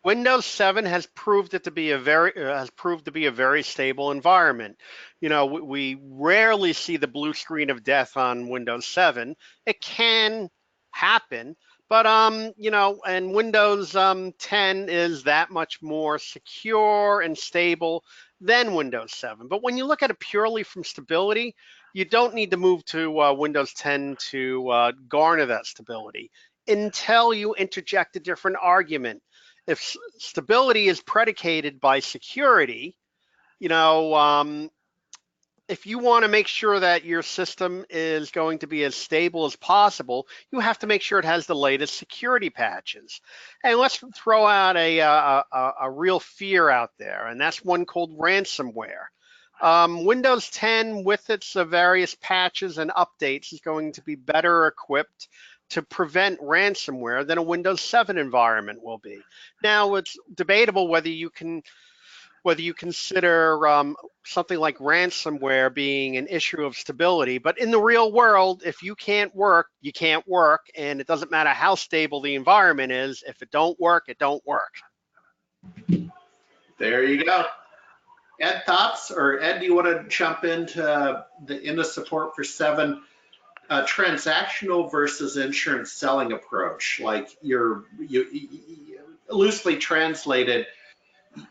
Windows 7 has proved to be a very stable environment. We rarely see the blue screen of death on Windows 7. It can happen, but and Windows 10 is that much more secure and stable than Windows 7. But when you look at it purely from stability, you don't need to move to Windows 10 to garner that stability until you interject a different argument. If stability is predicated by security, if you want to make sure that your system is going to be as stable as possible, you have to make sure it has the latest security patches. And let's throw out a real fear out there, and that's one called ransomware. Windows 10, with its various patches and updates, is going to be better equipped to prevent ransomware than a Windows 7 environment will be. Now, it's debatable whether you consider something like ransomware being an issue of stability, but in the real world, if you can't work, you can't work, and it doesn't matter how stable the environment is. If it don't work, it don't work. There you go. Ed, thoughts? Or Ed, do you want to jump into the support for 7? Transactional versus insurance selling approach, like you loosely translated,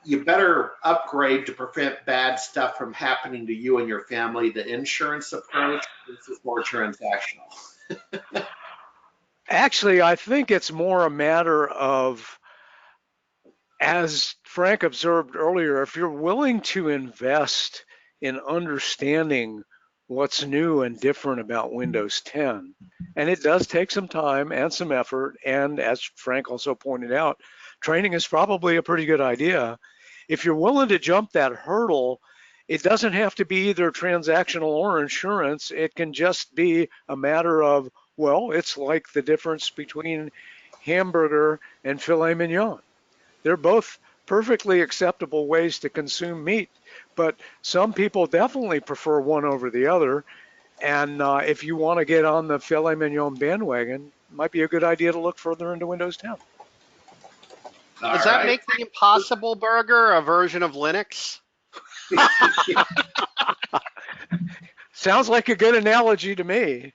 you better upgrade to prevent bad stuff from happening to you and your family. The insurance approach, this is more transactional. Actually, I think it's more a matter of, as Frank observed earlier, if you're willing to invest in understanding what's new and different about Windows 10. And it does take some time and some effort. And as Frank also pointed out, training is probably a pretty good idea. If you're willing to jump that hurdle, it doesn't have to be either transactional or insurance. It can just be a matter of, well, it's like the difference between hamburger and filet mignon. They're both perfectly acceptable ways to consume meat, but some people definitely prefer one over the other. And if you want to get on the filet mignon bandwagon, it might be a good idea to look further into Windows 10. Does that make the Impossible Burger a version of Linux? Sounds like a good analogy to me.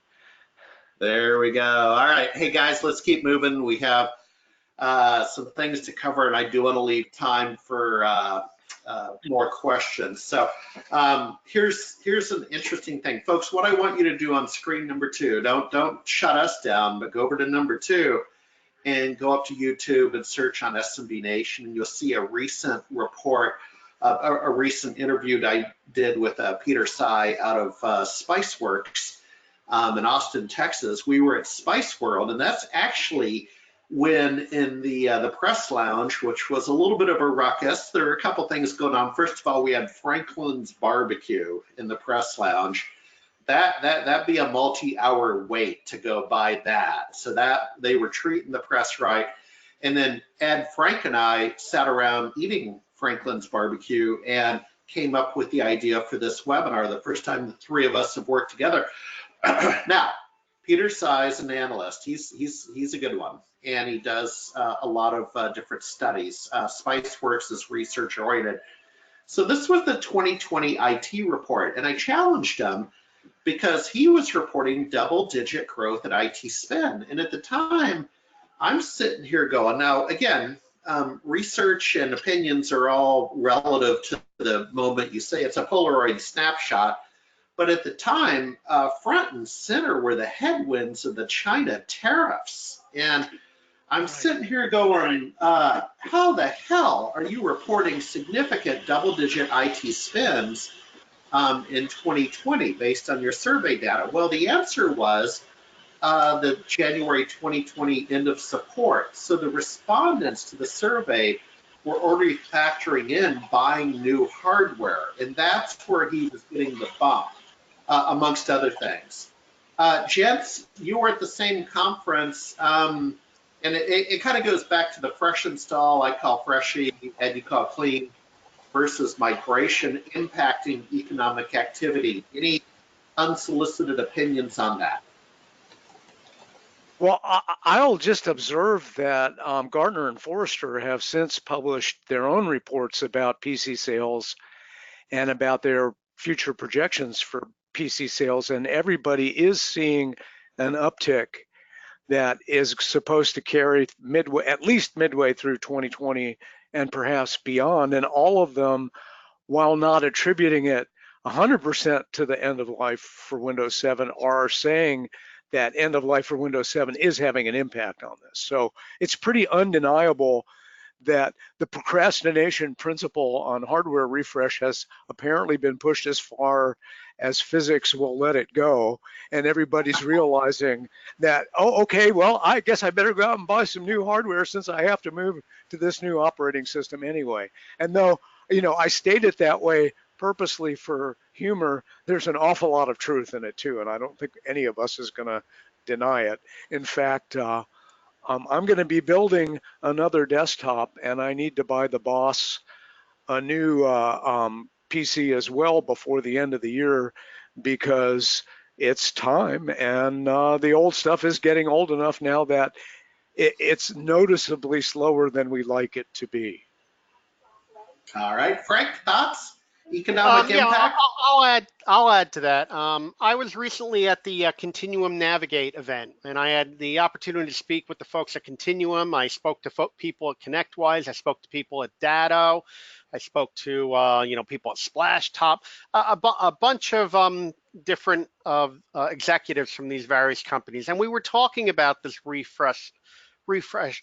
There we go. All right. Hey, guys, let's keep moving. We have some things to cover, and I do want to leave time for more questions. So here's an interesting thing, folks. What I want you to do on screen number 2, don't shut us down, but go over to number 2 and go up to YouTube and search on SMB Nation, and you'll see a recent report, a recent interview that I did with Peter Tsai out of Spiceworks in Austin, Texas. We were at Spice World, and that's actually when in the press lounge, which was a little bit of a ruckus. There were a couple things going on. First of all, we had Franklin's barbecue in the press lounge. That'd be a multi-hour wait to go buy that. So that they were treating the press right. And then Ed, Frank, and I sat around eating Franklin's barbecue and came up with the idea for this webinar. The first time the 3 of us have worked together. Now, Peter Tsai is an analyst. He's a good one, and he does a lot of different studies. Spiceworks is research oriented. So this was the 2020 IT report, and I challenged him because he was reporting double-digit growth at IT spend. And at the time, I'm sitting here going, now again, research and opinions are all relative to the moment you say. It's a Polaroid snapshot. But at the time, front and center were the headwinds of the China tariffs. And I'm sitting here going, how the hell are you reporting significant double-digit IT spends in 2020 based on your survey data? Well, the answer was the January 2020 end of support. So the respondents to the survey were already factoring in buying new hardware, and that's where he was getting the bump. Amongst other things. Gents, you were at the same conference, and it kind of goes back to the fresh install, I call Freshie, and you call clean, versus migration impacting economic activity. Any unsolicited opinions on that? Well, I'll just observe that Gartner and Forrester have since published their own reports about PC sales and about their future projections for PC sales, and everybody is seeing an uptick that is supposed to carry midway, at least midway through 2020 and perhaps beyond. And all of them, while not attributing it 100% to the end of life for Windows 7, are saying that end of life for Windows 7 is having an impact on this. So it's pretty undeniable that the procrastination principle on hardware refresh has apparently been pushed as far as physics will let it go, and everybody's realizing that, oh, okay, well, I guess I better go out and buy some new hardware since I have to move to this new operating system anyway. And though, you know, I state it that way purposely for humor, there's an awful lot of truth in it too, and I don't think any of us is going to deny it. In fact, I'm going to be building another desktop, and I need to buy the boss a new PC as well before the end of the year because it's time, and the old stuff is getting old enough now that it's noticeably slower than we like it to be. All right, Frank, thoughts? Economic impact? I'll add to that. I was recently at the Continuum Navigate event, and I had the opportunity to speak with the folks at Continuum. I spoke to people at ConnectWise. I spoke to people at Datto. I spoke to people at SplashTop. A bunch of different executives from these various companies, and we were talking about this refresh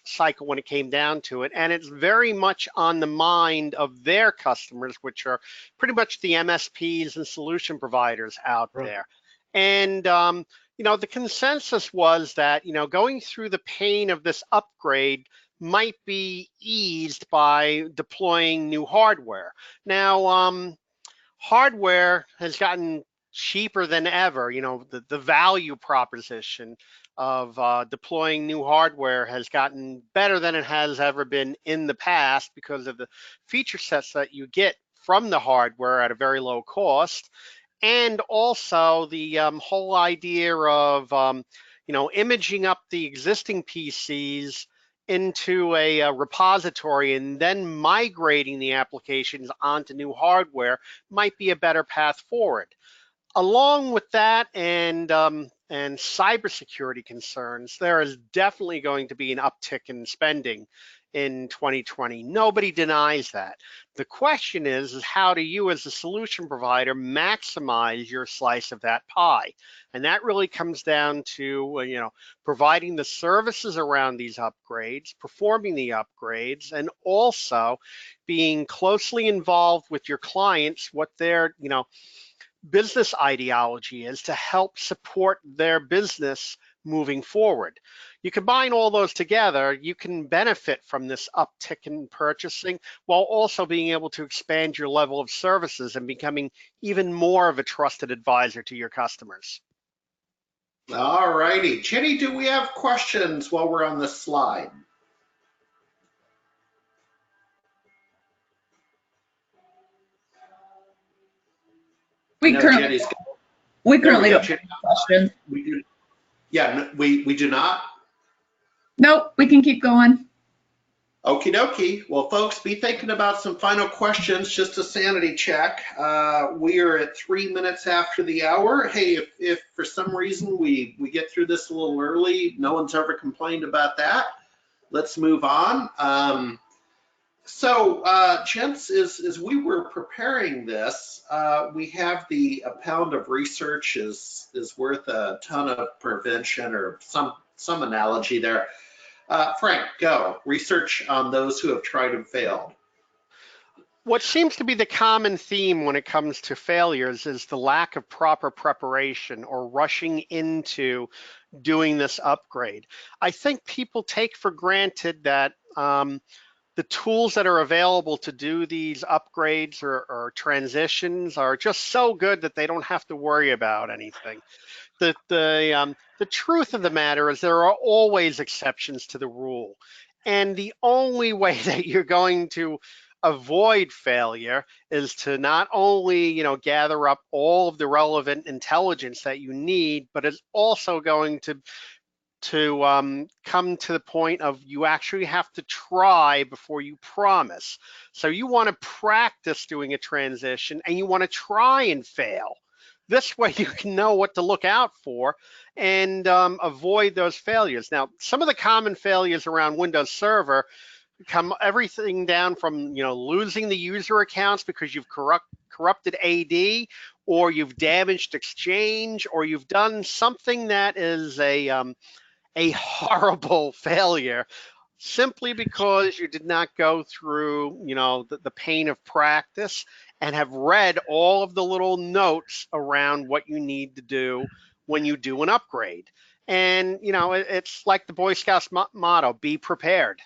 cycle when it came down to it, and it's very much on the mind of their customers, which are pretty much the MSPs and solution providers out there. And the consensus was that going through the pain of this upgrade might be eased by deploying new hardware. Now, hardware has gotten cheaper than ever. The value proposition of deploying new hardware has gotten better than it has ever been in the past because of the feature sets that you get from the hardware at a very low cost. And also the whole idea of, imaging up the existing PCs into a repository and then migrating the applications onto new hardware might be a better path forward. Along with that and cybersecurity concerns, there is definitely going to be an uptick in spending in 2020. Nobody denies that. The question is how do you as a solution provider maximize your slice of that pie? And that really comes down to, providing the services around these upgrades, performing the upgrades, and also being closely involved with your clients, what their, business ideology is to help support their business moving forward. You combine all those together, you can benefit from this uptick in purchasing while also being able to expand your level of services and becoming even more of a trusted advisor to your customers. All righty. Jenny, do we have questions while we're on this slide? We currently don't have questions. We do. Yeah, we do not. Nope, we can keep going. Okie dokie. Well, folks, be thinking about some final questions, just a sanity check. We are at 3 minutes after the hour. Hey, if for some reason we get through this a little early, no one's ever complained about that. Let's move on. Gents, as we were preparing this, we have a pound of research is worth a ton of prevention, or some analogy there. Frank, go. Research on those who have tried and failed. What seems to be the common theme when it comes to failures is the lack of proper preparation or rushing into doing this upgrade. I think people take for granted that the tools that are available to do these upgrades or transitions are just so good that they don't have to worry about anything. The truth of the matter is there are always exceptions to the rule. And the only way that you're going to avoid failure is to not only, gather up all of the relevant intelligence that you need, but it's also going to come to the point of you actually have to try before you promise. So you want to practice doing a transition and you want to try and fail. This way you can know what to look out for and avoid those failures. Now, some of the common failures around Windows Server come everything down from losing the user accounts because you've corrupted AD, or you've damaged Exchange, or you've done something that is a horrible failure simply because you did not go through the pain of practice and have read all of the little notes around what you need to do when you do an upgrade. And it's like the Boy Scouts motto, be prepared.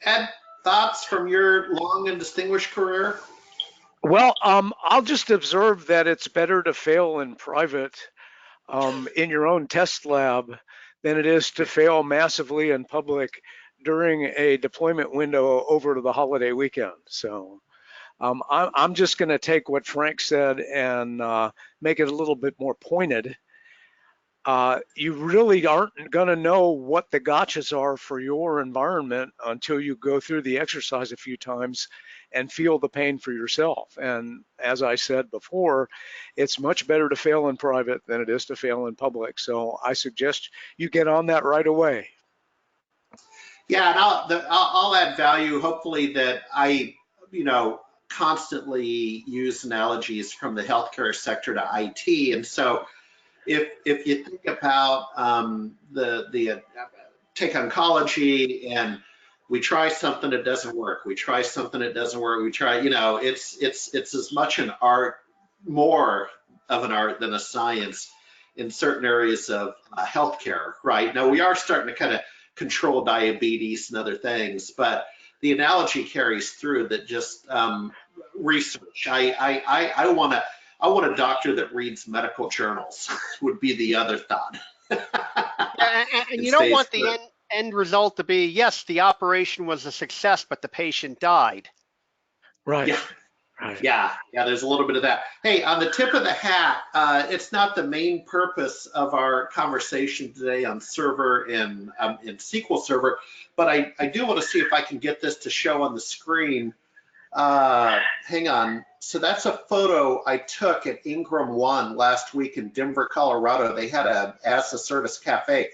Ed, thoughts from your long and distinguished career? Well, I'll just observe that it's better to fail in private in your own test lab than it is to fail massively in public during a deployment window over to the holiday weekend. So I'm just going to take what Frank said and make it a little bit more pointed. You really aren't going to know what the gotchas are for your environment until you go through the exercise a few times and feel the pain for yourself. And as I said before, it's much better to fail in private than it is to fail in public. So I suggest you get on that right away. Yeah, and I'll add value. Hopefully that I, constantly use analogies from the healthcare sector to IT. And so if you think about take oncology, and we try something that doesn't work, we try something that doesn't work, we try, it's as much an art, more of an art than a science in certain areas of healthcare, right? Now we are starting to kind of control diabetes and other things, but the analogy carries through that just research. I want a doctor that reads medical journals would be the other thought. and you don't want the end result to be, yes, the operation was a success, but the patient died. Right. Yeah. Right. Yeah, there's a little bit of that. Hey, on the tip of the hat, it's not the main purpose of our conversation today on server and in SQL Server, but I do want to see if I can get this to show on the screen. Hang on. So that's a photo I took at Ingram One last week in Denver, Colorado. They had a As a Service Cafe.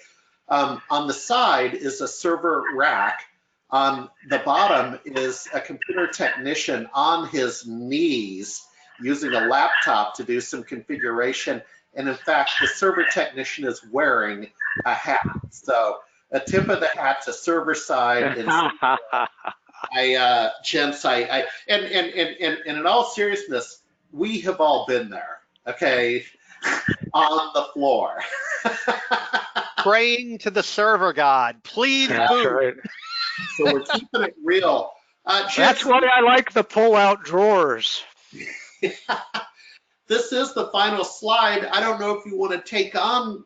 On the side is a server rack. On the bottom is a computer technician on his knees using a laptop to do some configuration. And in fact, the server technician is wearing a hat. So a tip of the hat to server side. And gents, and in all seriousness, we have all been there, okay, on the floor. Praying to the server god, please That's boot. right. So we're keeping it real. That's why I like the pull-out drawers. This is the final slide. I don't know if you want to take on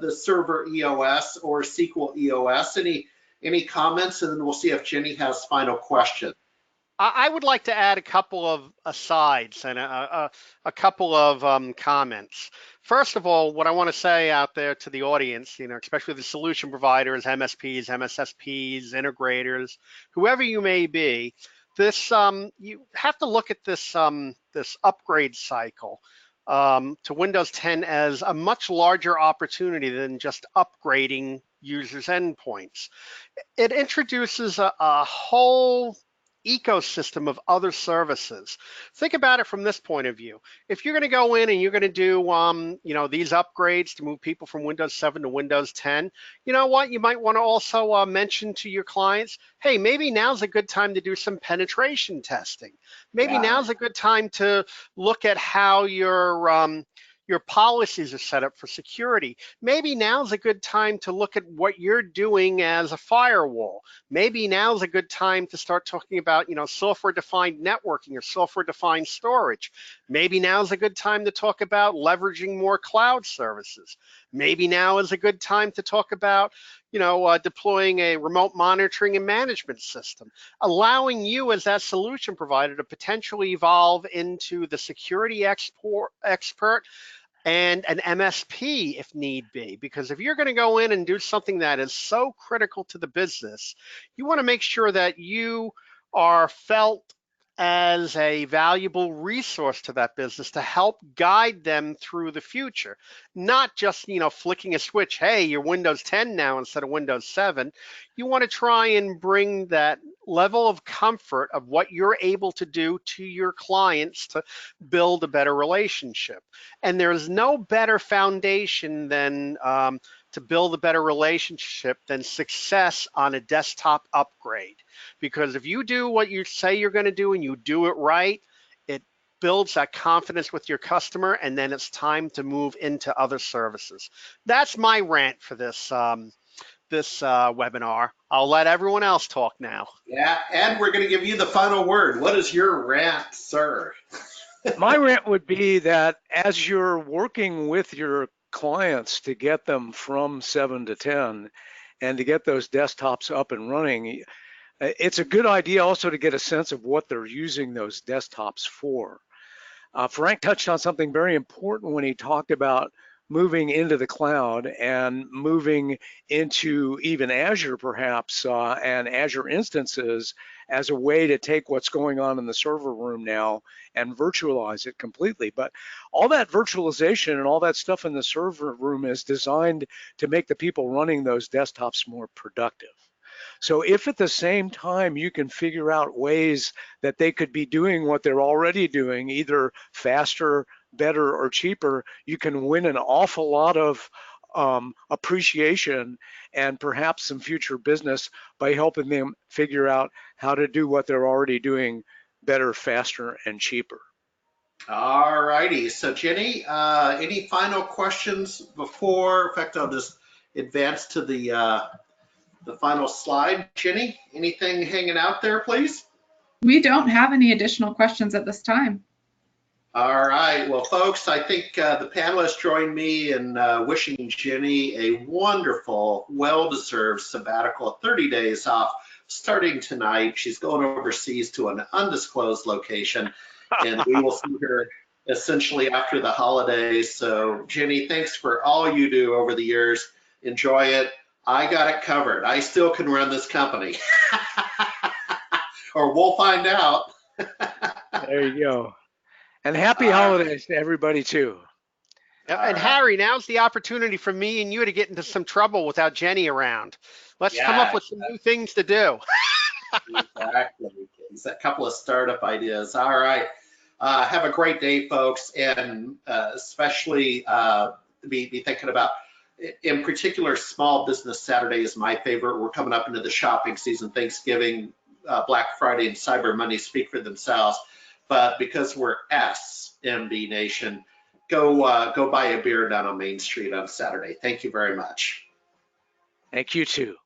the server EOS or SQL EOS. Any comments? And then we'll see if Jenny has final question. I would like to add a couple of asides and a couple of comments. First of all, what I want to say out there to the audience, especially the solution providers, MSPs, MSSPs, integrators, whoever you may be, this you have to look at this this upgrade cycle to Windows 10 as a much larger opportunity than just upgrading users' endpoints. It introduces a whole ecosystem of other services. Think about it from this point of view. If you're going to go in and you're going to do these upgrades to move people from Windows 7 to Windows 10, you know what? You might want to also mention to your clients, hey, maybe now's a good time to do some penetration testing. Maybe now's a good time to look at how your policies are set up for security. Maybe now's a good time to look at what you're doing as a firewall. Maybe now's a good time to start talking about, software-defined networking or software-defined storage. Maybe now's a good time to talk about leveraging more cloud services. Maybe now is a good time to talk about, deploying a remote monitoring and management system, allowing you as that solution provider to potentially evolve into the security expert and an MSP if need be. Because if you're going to go in and do something that is so critical to the business, you want to make sure that you are felt as a valuable resource to that business to help guide them through the future, not just flicking a switch, hey, you're Windows 10 now instead of Windows 7. You want to try and bring that level of comfort of what you're able to do to your clients to build a better relationship. And there's no better foundation than to build a better relationship than success on a desktop upgrade. Because if you do what you say you're going to do and you do it right, it builds that confidence with your customer, and then it's time to move into other services. That's my rant for this webinar. I'll let everyone else talk now. Yeah, and we're going to give you the final word. What is your rant, sir? My rant would be that as you're working with your clients to get them from 7 to 10 and to get those desktops up and running, it's a good idea also to get a sense of what they're using those desktops for. Frank touched on something very important when he talked about moving into the cloud and moving into even Azure perhaps and Azure instances as a way to take what's going on in the server room now and virtualize it completely. But all that virtualization and all that stuff in the server room is designed to make the people running those desktops more productive. So if at the same time you can figure out ways that they could be doing what they're already doing, either faster, better, or cheaper, you can win an awful lot of appreciation and perhaps some future business by helping them figure out how to do what they're already doing better, faster, and cheaper. All righty. So Jenny, any final questions before? In fact, I'll just advance to the final slide. Jenny, anything hanging out there, please? We don't have any additional questions at this time. All right. Well, folks, I think the panelists join me in wishing Jenny a wonderful, well-deserved sabbatical, 30 days off starting tonight. She's going overseas to an undisclosed location, and we will see her essentially after the holidays. So, Jenny, thanks for all you do over the years. Enjoy it. I got it covered. I still can run this company. Or we'll find out. There you go. And happy holidays to everybody too. And All right. Harry, now's the opportunity for me and you to get into some trouble without Jenny around. Let's come up Yeah, with some new things to do. exactly. It's a couple of startup ideas. All right. Have a great day, folks, and especially be thinking about, in particular, Small Business Saturday is my favorite. We're coming up into the shopping season. Thanksgiving, Black Friday, and Cyber Monday speak for themselves. But because we're SMB Nation, go buy a beer down on Main Street on Saturday. Thank you very much. Thank you too.